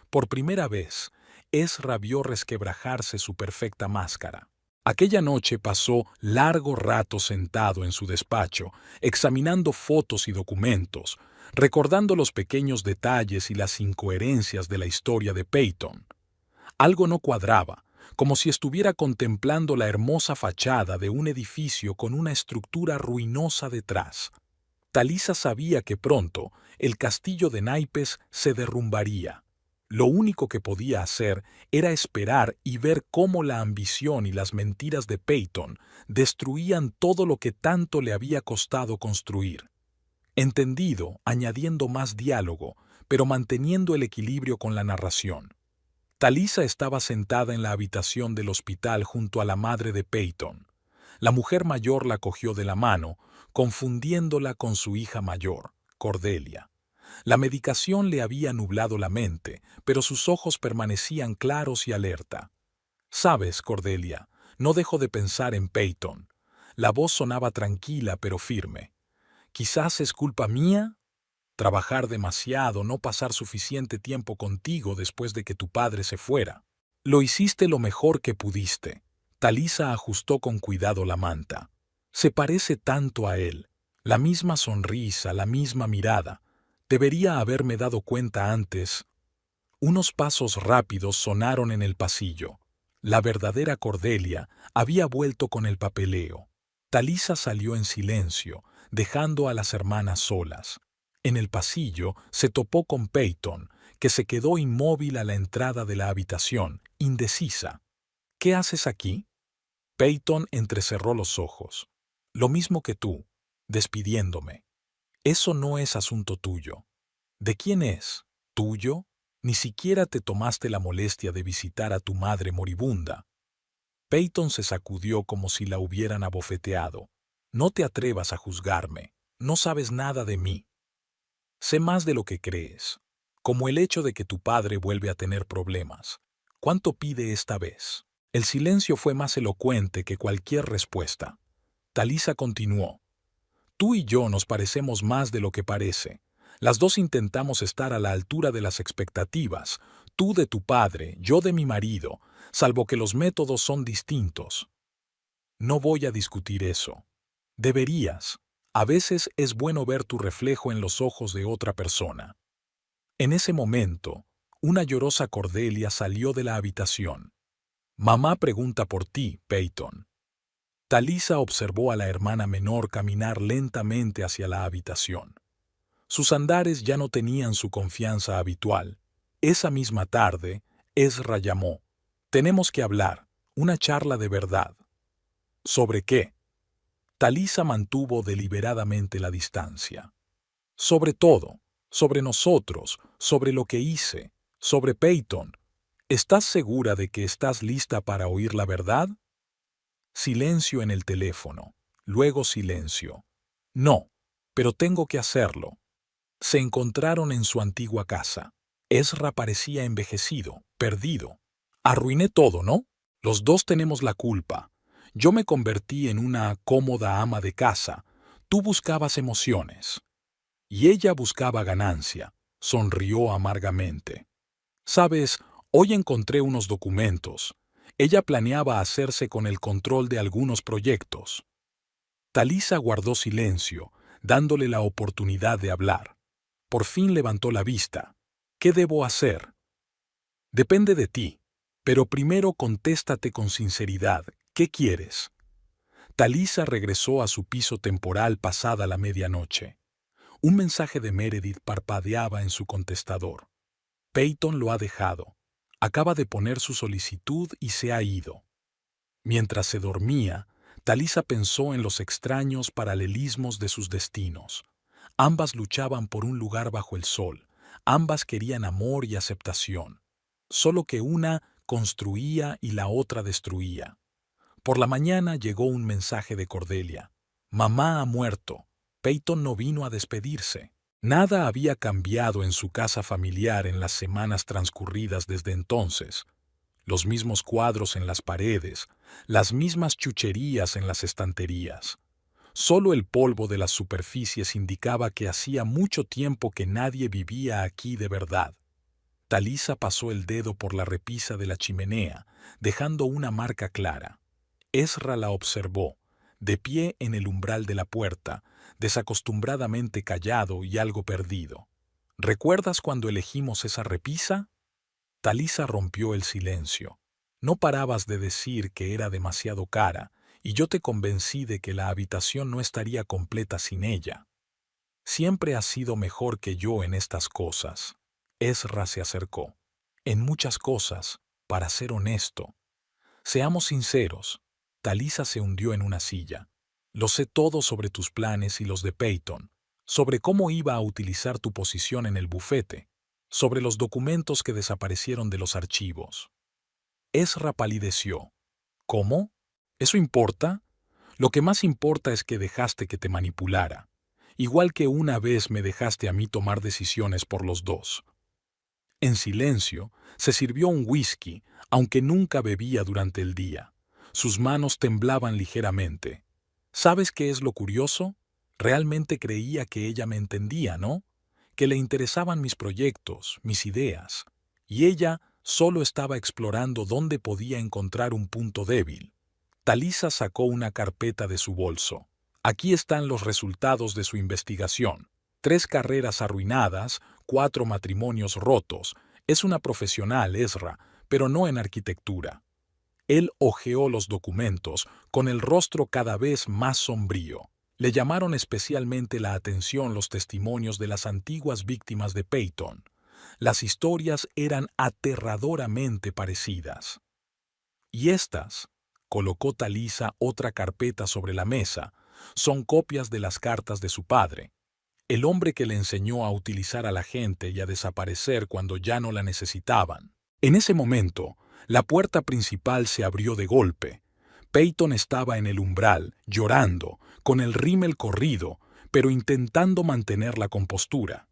Por primera vez, Ezra vio resquebrajarse su perfecta máscara. Aquella noche pasó largo rato sentado en su despacho, examinando fotos y documentos, recordando los pequeños detalles y las incoherencias de la historia de Peyton. Algo no cuadraba, como si estuviera contemplando la hermosa fachada de un edificio con una estructura ruinosa detrás. Talisa sabía que pronto el castillo de naipes se derrumbaría. Lo único que podía hacer era esperar y ver cómo la ambición y las mentiras de Peyton destruían todo lo que tanto le había costado construir. Entendido, añadiendo más diálogo, pero manteniendo el equilibrio con la narración. Talisa estaba sentada en la habitación del hospital junto a la madre de Peyton. La mujer mayor la cogió de la mano, confundiéndola con su hija mayor, Cordelia. La medicación le había nublado la mente, pero sus ojos permanecían claros y alerta. «Sabes, Cordelia, no dejo de pensar en Peyton». La voz sonaba tranquila pero firme. «Quizás es culpa mía. Trabajar demasiado, no pasar suficiente tiempo contigo después de que tu padre se fuera. Lo hiciste lo mejor que pudiste». Talisa ajustó con cuidado la manta. Se parece tanto a él. La misma sonrisa, la misma mirada. Debería haberme dado cuenta antes. Unos pasos rápidos sonaron en el pasillo. La verdadera Cordelia había vuelto con el papeleo. Talisa salió en silencio, dejando a las hermanas solas. En el pasillo se topó con Peyton, que se quedó inmóvil a la entrada de la habitación, indecisa. «¿Qué haces aquí?» Peyton entrecerró los ojos. «Lo mismo que tú, despidiéndome. Eso no es asunto tuyo». «¿De quién es? ¿Tuyo? Ni siquiera te tomaste la molestia de visitar a tu madre moribunda». Peyton se sacudió como si la hubieran abofeteado. «No te atrevas a juzgarme. No sabes nada de mí. Sé más de lo que crees, como el hecho de que tu padre vuelve a tener problemas. ¿Cuánto pide esta vez?» El silencio fue más elocuente que cualquier respuesta. Talisa continuó. «Tú y yo nos parecemos más de lo que parece. Las dos intentamos estar a la altura de las expectativas, tú de tu padre, yo de mi marido, salvo que los métodos son distintos. No voy a discutir eso. Deberías. A veces es bueno ver tu reflejo en los ojos de otra persona». En ese momento, una llorosa Cordelia salió de la habitación. «Mamá pregunta por ti, Peyton». Talisa observó a la hermana menor caminar lentamente hacia la habitación. Sus andares ya no tenían su confianza habitual. Esa misma tarde, Ezra llamó. «Tenemos que hablar. Una charla de verdad. ¿Sobre qué? Talisa mantuvo deliberadamente la distancia. Sobre todo, sobre nosotros, sobre lo que hice, sobre Peyton. ¿Estás segura de que estás lista para oír la verdad? Silencio en el teléfono. Luego silencio. No, pero tengo que hacerlo. Se encontraron en su antigua casa. Ezra parecía envejecido, perdido. Arruiné todo, ¿no? Los dos tenemos la culpa. Yo me convertí en una cómoda ama de casa. Tú buscabas emociones. Y ella buscaba ganancia. Sonrió amargamente. Sabes, hoy encontré unos documentos. Ella planeaba hacerse con el control de algunos proyectos. Talisa guardó silencio, dándole la oportunidad de hablar. Por fin levantó la vista. ¿Qué debo hacer? Depende de ti, pero primero contéstate con sinceridad. ¿Qué quieres? Talisa regresó a su piso temporal pasada la medianoche. Un mensaje de Meredith parpadeaba en su contestador. Peyton lo ha dejado. Acaba de poner su solicitud y se ha ido. Mientras se dormía, Talisa pensó en los extraños paralelismos de sus destinos. Ambas luchaban por un lugar bajo el sol. Ambas querían amor y aceptación. Solo que una construía y la otra destruía. Por la mañana llegó un mensaje de Cordelia. Mamá ha muerto. Peyton no vino a despedirse. Nada había cambiado en su casa familiar en las semanas transcurridas desde entonces. Los mismos cuadros en las paredes, las mismas chucherías en las estanterías. Solo el polvo de las superficies indicaba que hacía mucho tiempo que nadie vivía aquí de verdad. Talisa pasó el dedo por la repisa de la chimenea, dejando una marca clara. Ezra la observó, de pie en el umbral de la puerta, desacostumbradamente callado y algo perdido. ¿Recuerdas cuando elegimos esa repisa? Talisa rompió el silencio. No parabas de decir que era demasiado cara, y yo te convencí de que la habitación no estaría completa sin ella. Siempre has sido mejor que yo en estas cosas. Ezra se acercó. En muchas cosas, para ser honesto. Seamos sinceros. Talisa se hundió en una silla. Lo sé todo sobre tus planes y los de Peyton, sobre cómo iba a utilizar tu posición en el bufete, sobre los documentos que desaparecieron de los archivos. Ezra palideció. ¿Cómo? ¿Eso importa? Lo que más importa es que dejaste que te manipulara, igual que una vez me dejaste a mí tomar decisiones por los dos. En silencio, se sirvió un whisky, aunque nunca bebía durante el día. Sus manos temblaban ligeramente. ¿Sabes qué es lo curioso? Realmente creía que ella me entendía, ¿no? Que le interesaban mis proyectos, mis ideas. Y ella solo estaba explorando dónde podía encontrar un punto débil. Talisa sacó una carpeta de su bolso. Aquí están los resultados de su investigación. 3 carreras arruinadas, 4 matrimonios rotos. Es una profesional, Ezra, pero no en arquitectura. Él hojeó los documentos, con el rostro cada vez más sombrío. Le llamaron especialmente la atención los testimonios de las antiguas víctimas de Peyton. Las historias eran aterradoramente parecidas. Y estas, colocó Talisa otra carpeta sobre la mesa, son copias de las cartas de su padre, el hombre que le enseñó a utilizar a la gente y a desaparecer cuando ya no la necesitaban. En ese momento, la puerta principal se abrió de golpe. Peyton estaba en el umbral, llorando, con el rímel corrido, pero intentando mantener la compostura.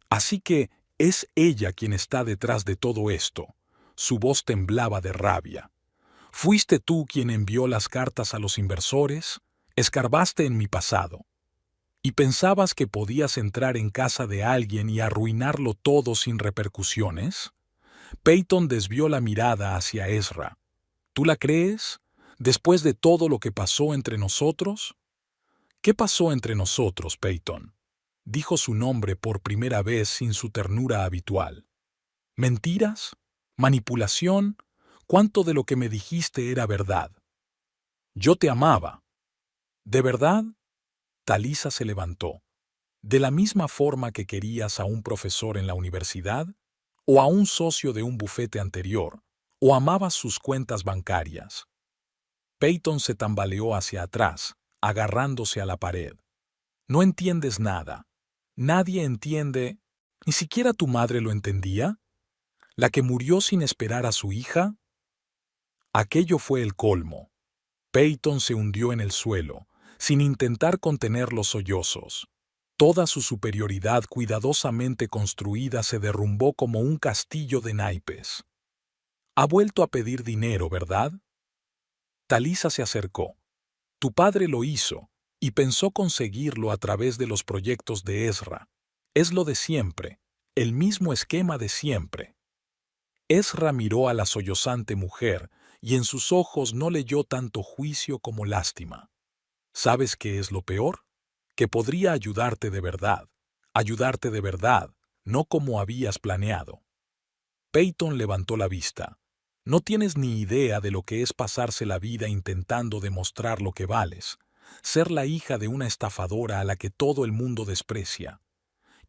Así que es ella quien está detrás de todo esto. Su voz temblaba de rabia. ¿Fuiste tú quien envió las cartas a los inversores? Escarbaste en mi pasado. ¿Y pensabas que podías entrar en casa de alguien y arruinarlo todo sin repercusiones? Peyton desvió la mirada hacia Ezra. ¿Tú la crees? ¿Después de todo lo que pasó entre nosotros? ¿Qué pasó entre nosotros, Peyton? Dijo su nombre por primera vez sin su ternura habitual. ¿Mentiras? ¿Manipulación? ¿Cuánto de lo que me dijiste era verdad? Yo te amaba. ¿De verdad? Talisa se levantó. ¿De la misma forma que querías a un profesor en la universidad? ¿O a un socio de un bufete anterior? ¿O amabas sus cuentas bancarias? Peyton se tambaleó hacia atrás, agarrándose a la pared. No entiendes nada. Nadie entiende. ¿Ni siquiera tu madre lo entendía? ¿La que murió sin esperar a su hija? Aquello fue el colmo. Peyton se hundió en el suelo, sin intentar contener los sollozos. Toda su superioridad cuidadosamente construida se derrumbó como un castillo de naipes. Ha vuelto a pedir dinero, ¿verdad? Talisa se acercó. Tu padre lo hizo, y pensó conseguirlo a través de los proyectos de Ezra. Es lo de siempre, el mismo esquema de siempre. Ezra miró a la sollozante mujer, y en sus ojos no leyó tanto juicio como lástima. ¿Sabes qué es lo peor? Que podría ayudarte de verdad, no como habías planeado. Peyton levantó la vista. No tienes ni idea de lo que es pasarse la vida intentando demostrar lo que vales, ser la hija de una estafadora a la que todo el mundo desprecia.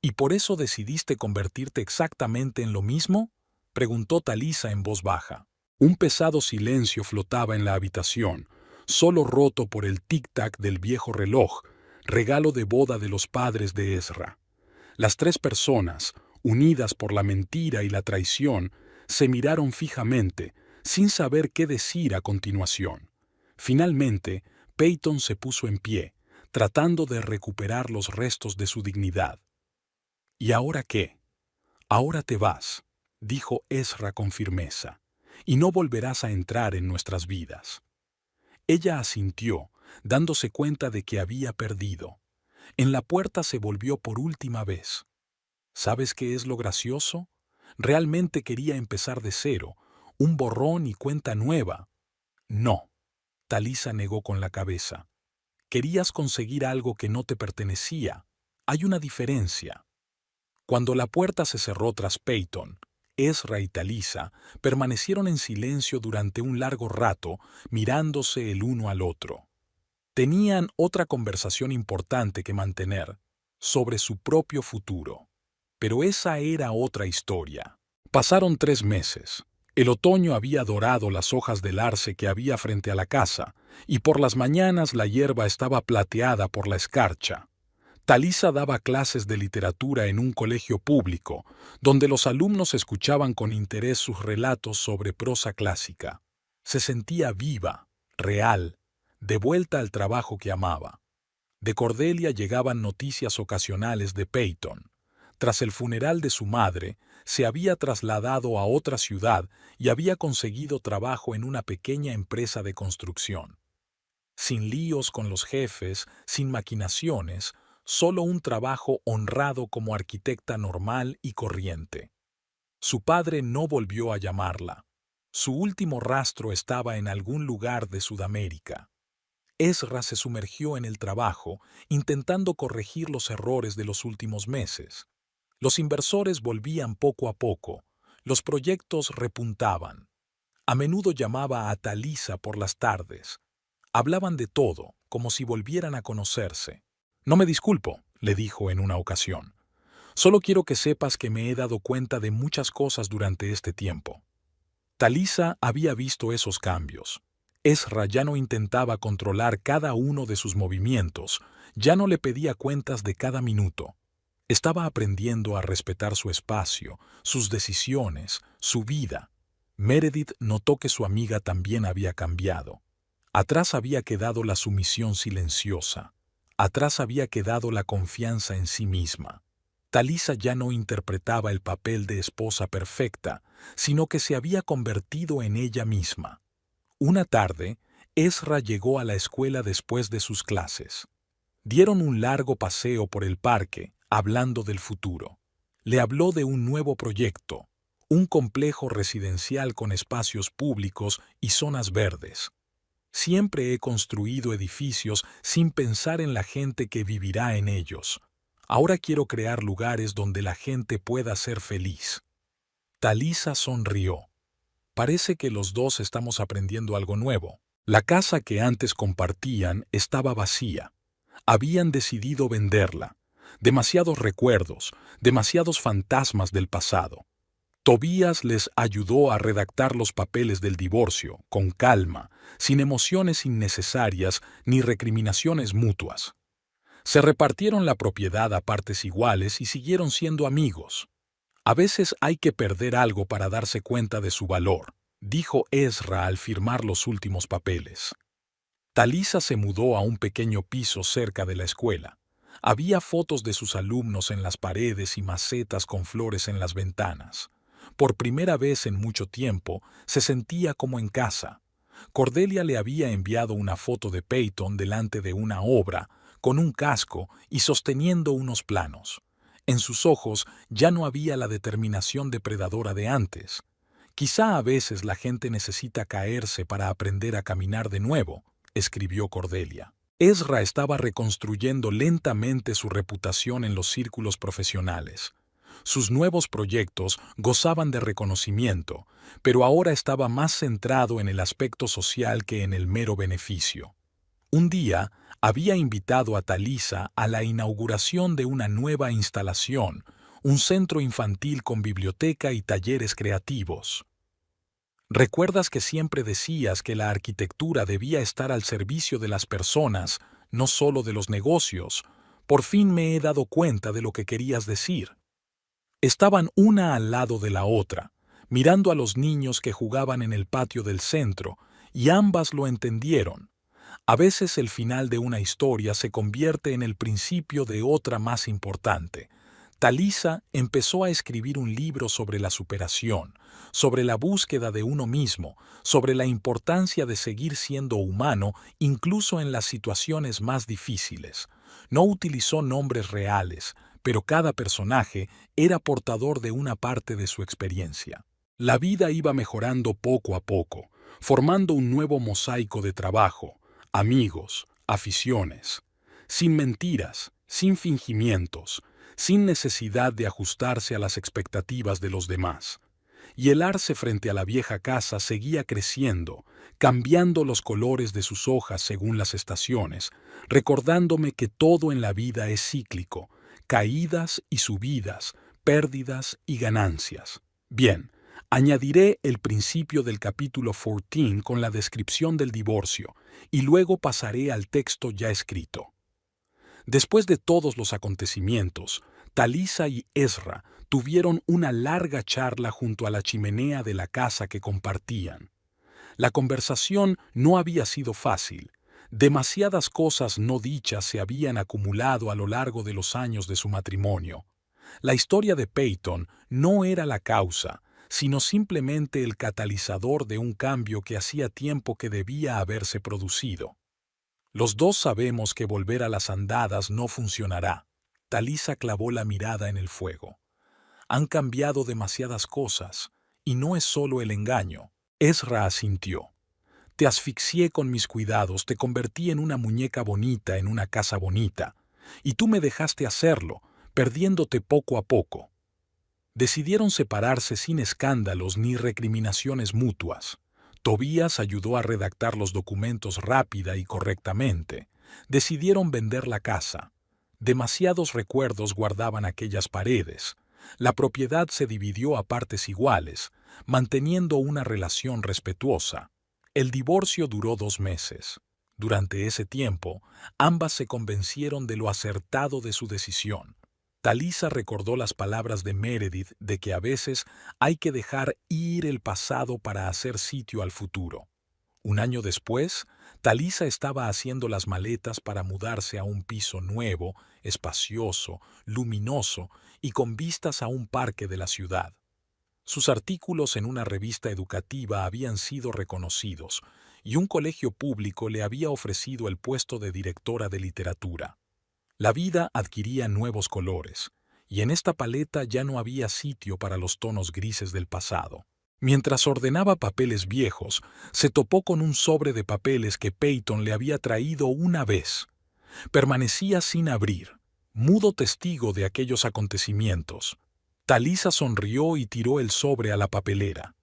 ¿Y por eso decidiste convertirte exactamente en lo mismo?, preguntó Talisa en voz baja. Un pesado silencio flotaba en la habitación, solo roto por el tic-tac del viejo reloj, regalo de boda de los padres de Ezra. Las tres personas, unidas por la mentira y la traición, se miraron fijamente, sin saber qué decir a continuación. Finalmente, Peyton se puso en pie, tratando de recuperar los restos de su dignidad. ¿Y ahora qué? Ahora te vas, dijo Ezra con firmeza, y no volverás a entrar en nuestras vidas. Ella asintió, dándose cuenta de que había perdido. En la puerta se volvió por última vez. ¿Sabes qué es lo gracioso? Realmente quería empezar de cero, un borrón y cuenta nueva. No, Talisa negó con la cabeza. Querías conseguir algo que no te pertenecía. Hay una diferencia. Cuando la puerta se cerró tras Peyton, Ezra y Talisa permanecieron en silencio durante un largo rato, mirándose el uno al otro. Tenían otra conversación importante que mantener, sobre su propio futuro. Pero esa era otra historia. Pasaron 3 meses. El otoño había dorado las hojas del arce que había frente a la casa, y por las mañanas la hierba estaba plateada por la escarcha. Talisa daba clases de literatura en un colegio público, donde los alumnos escuchaban con interés sus relatos sobre prosa clásica. Se sentía viva, real, de vuelta al trabajo que amaba. De Cordelia llegaban noticias ocasionales de Peyton. Tras el funeral de su madre, se había trasladado a otra ciudad y había conseguido trabajo en una pequeña empresa de construcción. Sin líos con los jefes, sin maquinaciones, solo un trabajo honrado como arquitecta normal y corriente. Su padre no volvió a llamarla. Su último rastro estaba en algún lugar de Sudamérica. Ezra se sumergió en el trabajo, intentando corregir los errores de los últimos meses. Los inversores volvían poco a poco, los proyectos repuntaban. A menudo llamaba a Talisa por las tardes. Hablaban de todo, como si volvieran a conocerse. No me disculpo, le dijo en una ocasión. Solo quiero que sepas que me he dado cuenta de muchas cosas durante este tiempo. Talisa había visto esos cambios. Ezra ya no intentaba controlar cada uno de sus movimientos, ya no le pedía cuentas de cada minuto. Estaba aprendiendo a respetar su espacio, sus decisiones, su vida. Meredith notó que su amiga también había cambiado. Atrás había quedado la sumisión silenciosa. Atrás había quedado la confianza en sí misma. Talisa ya no interpretaba el papel de esposa perfecta, sino que se había convertido en ella misma. Una tarde, Ezra llegó a la escuela después de sus clases. Dieron un largo paseo por el parque, hablando del futuro. Le habló de un nuevo proyecto, un complejo residencial con espacios públicos y zonas verdes. Siempre he construido edificios sin pensar en la gente que vivirá en ellos. Ahora quiero crear lugares donde la gente pueda ser feliz. Talisa sonrió. Parece que los dos estamos aprendiendo algo nuevo. La casa que antes compartían estaba vacía. Habían decidido venderla. Demasiados recuerdos, demasiados fantasmas del pasado. Tobías les ayudó a redactar los papeles del divorcio, con calma, sin emociones innecesarias ni recriminaciones mutuas. Se repartieron la propiedad a partes iguales y siguieron siendo amigos. A veces hay que perder algo para darse cuenta de su valor, dijo Ezra al firmar los últimos papeles. Talisa se mudó a un pequeño piso cerca de la escuela. Había fotos de sus alumnos en las paredes y macetas con flores en las ventanas. Por primera vez en mucho tiempo, se sentía como en casa. Cordelia le había enviado una foto de Peyton delante de una obra, con un casco y sosteniendo unos planos. En sus ojos ya no había la determinación depredadora de antes. Quizá a veces la gente necesita caerse para aprender a caminar de nuevo, escribió Cordelia. Ezra estaba reconstruyendo lentamente su reputación en los círculos profesionales. Sus nuevos proyectos gozaban de reconocimiento, pero ahora estaba más centrado en el aspecto social que en el mero beneficio. Un día, había invitado a Talisa a la inauguración de una nueva instalación, un centro infantil con biblioteca y talleres creativos. ¿Recuerdas que siempre decías que la arquitectura debía estar al servicio de las personas, no solo de los negocios? Por fin me he dado cuenta de lo que querías decir. Estaban una al lado de la otra, mirando a los niños que jugaban en el patio del centro, y ambas lo entendieron. A veces el final de una historia se convierte en el principio de otra más importante. Talisa empezó a escribir un libro sobre la superación, sobre la búsqueda de uno mismo, sobre la importancia de seguir siendo humano incluso en las situaciones más difíciles. No utilizó nombres reales, pero cada personaje era portador de una parte de su experiencia. La vida iba mejorando poco a poco, formando un nuevo mosaico de trabajo, amigos, aficiones, sin mentiras, sin fingimientos, sin necesidad de ajustarse a las expectativas de los demás. Y el arce frente a la vieja casa seguía creciendo, cambiando los colores de sus hojas según las estaciones, recordándome que todo en la vida es cíclico, caídas y subidas, pérdidas y ganancias. Bien, añadiré el principio del capítulo 14 con la descripción del divorcio, y luego pasaré al texto ya escrito. Después de todos los acontecimientos, Talisa y Ezra tuvieron una larga charla junto a la chimenea de la casa que compartían. La conversación no había sido fácil. Demasiadas cosas no dichas se habían acumulado a lo largo de los años de su matrimonio. La historia de Peyton no era la causa, sino simplemente el catalizador de un cambio que hacía tiempo que debía haberse producido. Los dos sabemos que volver a las andadas no funcionará. Talisa clavó la mirada en el fuego. Han cambiado demasiadas cosas, y no es solo el engaño. Ezra asintió. Te asfixié con mis cuidados, te convertí en una muñeca bonita en una casa bonita, y tú me dejaste hacerlo, perdiéndote poco a poco. Decidieron separarse sin escándalos ni recriminaciones mutuas. Tobías ayudó a redactar los documentos rápida y correctamente. Decidieron vender la casa. Demasiados recuerdos guardaban aquellas paredes. La propiedad se dividió a partes iguales, manteniendo una relación respetuosa. El divorcio duró 2 meses. Durante ese tiempo, ambas se convencieron de lo acertado de su decisión. Talisa recordó las palabras de Meredith de que a veces hay que dejar ir el pasado para hacer sitio al futuro. Un año después, Talisa estaba haciendo las maletas para mudarse a un piso nuevo, espacioso, luminoso y con vistas a un parque de la ciudad. Sus artículos en una revista educativa habían sido reconocidos y un colegio público le había ofrecido el puesto de directora de literatura. La vida adquiría nuevos colores, y en esta paleta ya no había sitio para los tonos grises del pasado. Mientras ordenaba papeles viejos, se topó con un sobre de papeles que Peyton le había traído una vez. Permanecía sin abrir, mudo testigo de aquellos acontecimientos. Talisa sonrió y tiró el sobre a la papelera.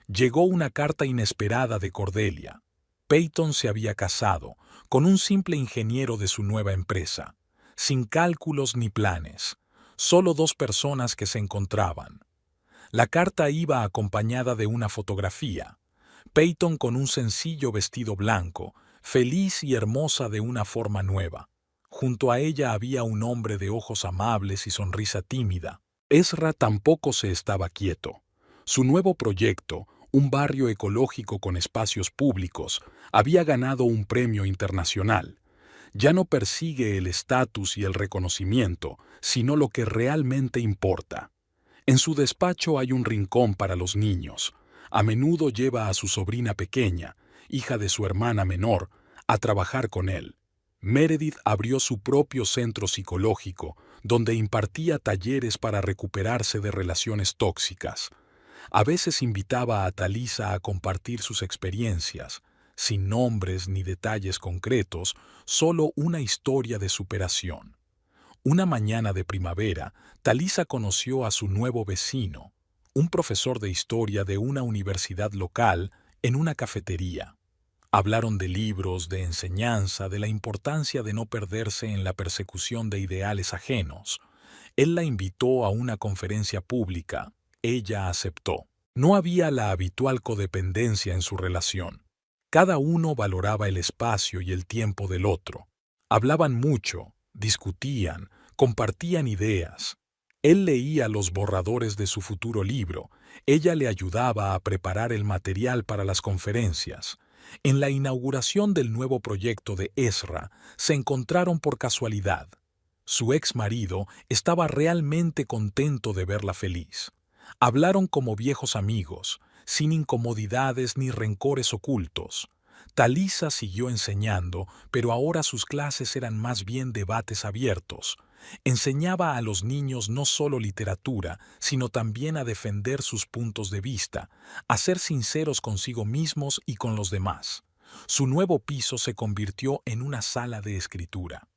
Llegó una carta inesperada de Cordelia. Peyton se había casado con un simple ingeniero de su nueva empresa, sin cálculos ni planes, solo 2 personas que se encontraban. La carta iba acompañada de una fotografía. Peyton con un sencillo vestido blanco, feliz y hermosa de una forma nueva. Junto a ella había un hombre de ojos amables y sonrisa tímida. Ezra tampoco se estaba quieto. Su nuevo proyecto, un barrio ecológico con espacios públicos, había ganado un premio internacional. Ya no persigue el estatus y el reconocimiento, sino lo que realmente importa. En su despacho hay un rincón para los niños. A menudo lleva a su sobrina pequeña, hija de su hermana menor, a trabajar con él. Meredith abrió su propio centro psicológico, donde impartía talleres para recuperarse de relaciones tóxicas. A veces invitaba a Talisa a compartir sus experiencias, sin nombres ni detalles concretos, solo una historia de superación. Una mañana de primavera, Talisa conoció a su nuevo vecino, un profesor de historia de una universidad local, en una cafetería. Hablaron de libros, de enseñanza, de la importancia de no perderse en la persecución de ideales ajenos. Él la invitó a una conferencia pública. Ella aceptó. No había la habitual codependencia en su relación. Cada uno valoraba el espacio y el tiempo del otro. Hablaban mucho, discutían, compartían ideas. Él leía los borradores de su futuro libro. Ella le ayudaba a preparar el material para las conferencias. En la inauguración del nuevo proyecto de Ezra, se encontraron por casualidad. Su ex marido estaba realmente contento de verla feliz. Hablaron como viejos amigos, sin incomodidades ni rencores ocultos. Talisa siguió enseñando, pero ahora sus clases eran más bien debates abiertos. Enseñaba a los niños no solo literatura, sino también a defender sus puntos de vista, a ser sinceros consigo mismos y con los demás. Su nuevo piso se convirtió en una sala de escritura.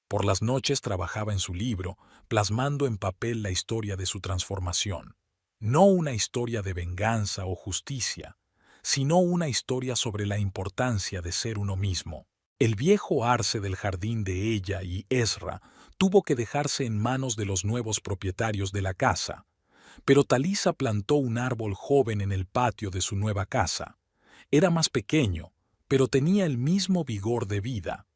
Por las noches trabajaba en su libro, plasmando en papel la historia de su transformación. No una historia de venganza o justicia, sino una historia sobre la importancia de ser uno mismo. El viejo arce del jardín de ella y Ezra tuvo que dejarse en manos de los nuevos propietarios de la casa, pero Talisa plantó un árbol joven en el patio de su nueva casa. Era más pequeño, pero tenía el mismo vigor de vida.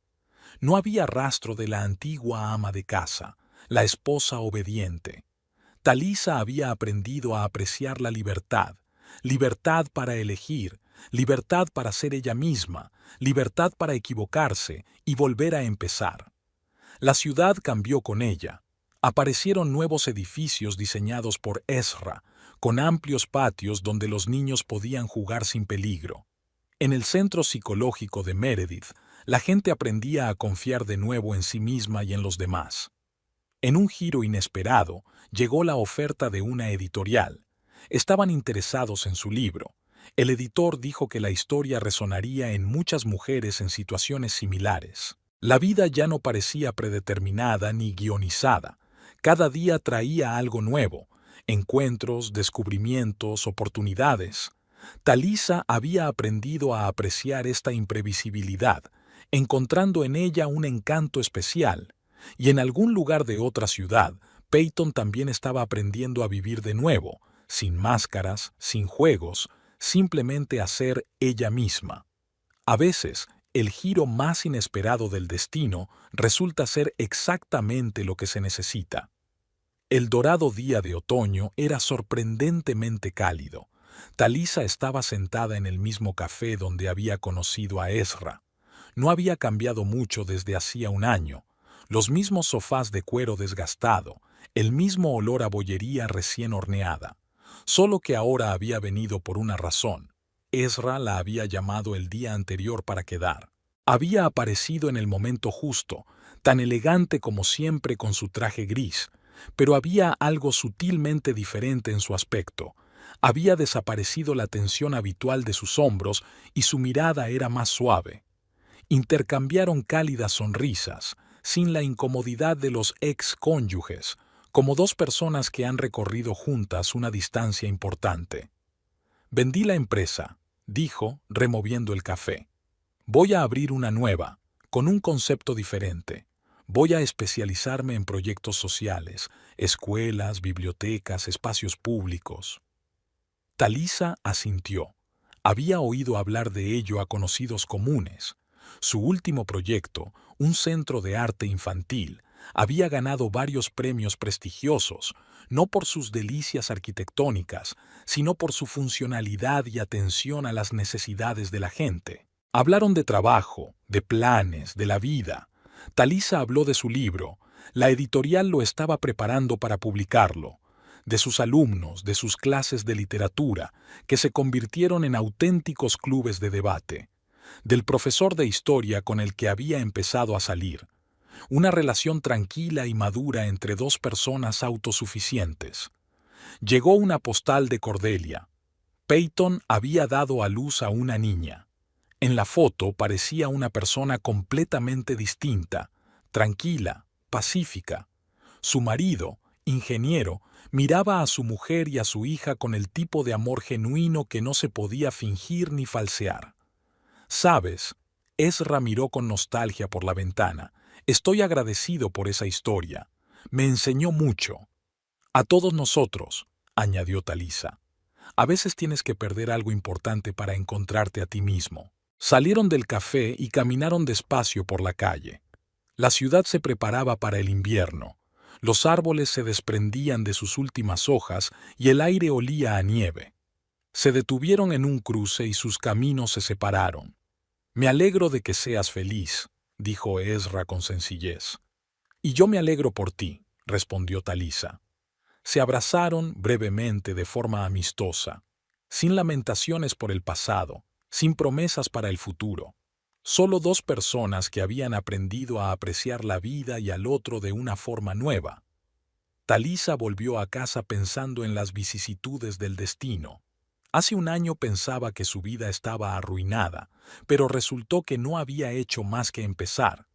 No había rastro de la antigua ama de casa, la esposa obediente. Talisa había aprendido a apreciar la libertad, libertad para elegir, libertad para ser ella misma, libertad para equivocarse y volver a empezar. La ciudad cambió con ella. Aparecieron nuevos edificios diseñados por Ezra, con amplios patios donde los niños podían jugar sin peligro. En el centro psicológico de Meredith, la gente aprendía a confiar de nuevo en sí misma y en los demás. En un giro inesperado, llegó la oferta de una editorial. Estaban interesados en su libro. El editor dijo que la historia resonaría en muchas mujeres en situaciones similares. La vida ya no parecía predeterminada ni guionizada. Cada día traía algo nuevo: encuentros, descubrimientos, oportunidades. Talisa había aprendido a apreciar esta imprevisibilidad, encontrando en ella un encanto especial. Y en algún lugar de otra ciudad, Peyton también estaba aprendiendo a vivir de nuevo, sin máscaras, sin juegos, simplemente a ser ella misma. A veces, el giro más inesperado del destino resulta ser exactamente lo que se necesita. El dorado día de otoño era sorprendentemente cálido. Talisa estaba sentada en el mismo café donde había conocido a Ezra. No había cambiado mucho desde hacía un año. Los mismos sofás de cuero desgastado, el mismo olor a bollería recién horneada. Solo que ahora había venido por una razón. Ezra la había llamado el día anterior para quedar. Había aparecido en el momento justo, tan elegante como siempre con su traje gris, pero había algo sutilmente diferente en su aspecto. Había desaparecido la tensión habitual de sus hombros y su mirada era más suave. Intercambiaron cálidas sonrisas, sin la incomodidad de los ex-cónyuges, como dos personas que han recorrido juntas una distancia importante. «Vendí la empresa», dijo, removiendo el café. «Voy a abrir una nueva, con un concepto diferente. Voy a especializarme en proyectos sociales, escuelas, bibliotecas, espacios públicos. Talisa asintió. Había oído hablar de ello a conocidos comunes. Su último proyecto, un centro de arte infantil, había ganado varios premios prestigiosos, no por sus delicias arquitectónicas, sino por su funcionalidad y atención a las necesidades de la gente. Hablaron de trabajo, de planes, de la vida. Talisa habló de su libro. La editorial lo estaba preparando para publicarlo, de sus alumnos, de sus clases de literatura, que se convirtieron en auténticos clubes de debate, del profesor de historia con el que había empezado a salir, una relación tranquila y madura entre dos personas autosuficientes. Llegó una postal de Cordelia. Peyton había dado a luz a una niña. En la foto parecía una persona completamente distinta, tranquila, pacífica. Su marido, ingeniero, miraba a su mujer y a su hija con el tipo de amor genuino que no se podía fingir ni falsear. ¿Sabes? Ezra miró con nostalgia por la ventana. Estoy agradecido por esa historia. Me enseñó mucho. A todos nosotros, añadió Talisa. A veces tienes que perder algo importante para encontrarte a ti mismo. Salieron del café y caminaron despacio por la calle. La ciudad se preparaba para el invierno. Los árboles se desprendían de sus últimas hojas y el aire olía a nieve. Se detuvieron en un cruce y sus caminos se separaron. Me alegro de que seas feliz, dijo Ezra con sencillez. Y yo me alegro por ti, respondió Talisa. Se abrazaron brevemente de forma amistosa, sin lamentaciones por el pasado, sin promesas para el futuro. Solo dos personas que habían aprendido a apreciar la vida y al otro de una forma nueva. Talisa volvió a casa pensando en las vicisitudes del destino. Hace un año pensaba que su vida estaba arruinada, pero resultó que no había hecho más que empezar.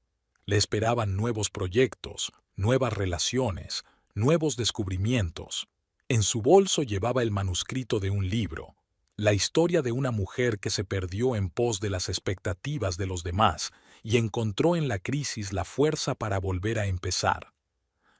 Le esperaban nuevos proyectos, nuevas relaciones, nuevos descubrimientos. En su bolso llevaba el manuscrito de un libro, la historia de una mujer que se perdió en pos de las expectativas de los demás y encontró en la crisis la fuerza para volver a empezar.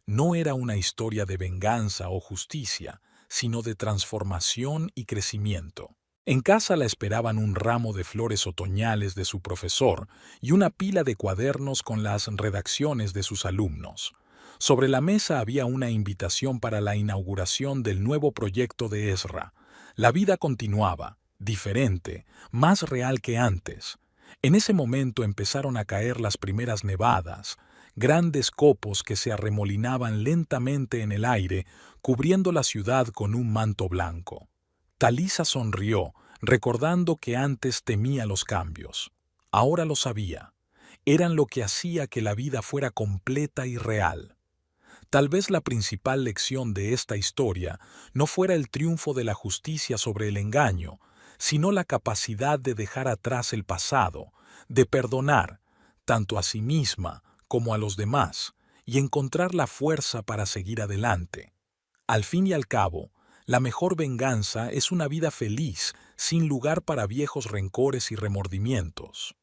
No era una historia de venganza o justicia, sino de transformación y crecimiento. En casa la esperaban un ramo de flores otoñales de su profesor y una pila de cuadernos con las redacciones de sus alumnos. Sobre la mesa había una invitación para la inauguración del nuevo proyecto de Ezra. La vida continuaba, diferente, más real que antes. En ese momento empezaron a caer las primeras nevadas, grandes copos que se arremolinaban lentamente en el aire, cubriendo la ciudad con un manto blanco. Talisa sonrió, recordando que antes temía los cambios. Ahora lo sabía. Eran lo que hacía que la vida fuera completa y real. Tal vez la principal lección de esta historia no fuera el triunfo de la justicia sobre el engaño, sino la capacidad de dejar atrás el pasado, de perdonar, tanto a sí misma como a los demás, y encontrar la fuerza para seguir adelante. Al fin y al cabo, la mejor venganza es una vida feliz, sin lugar para viejos rencores y remordimientos.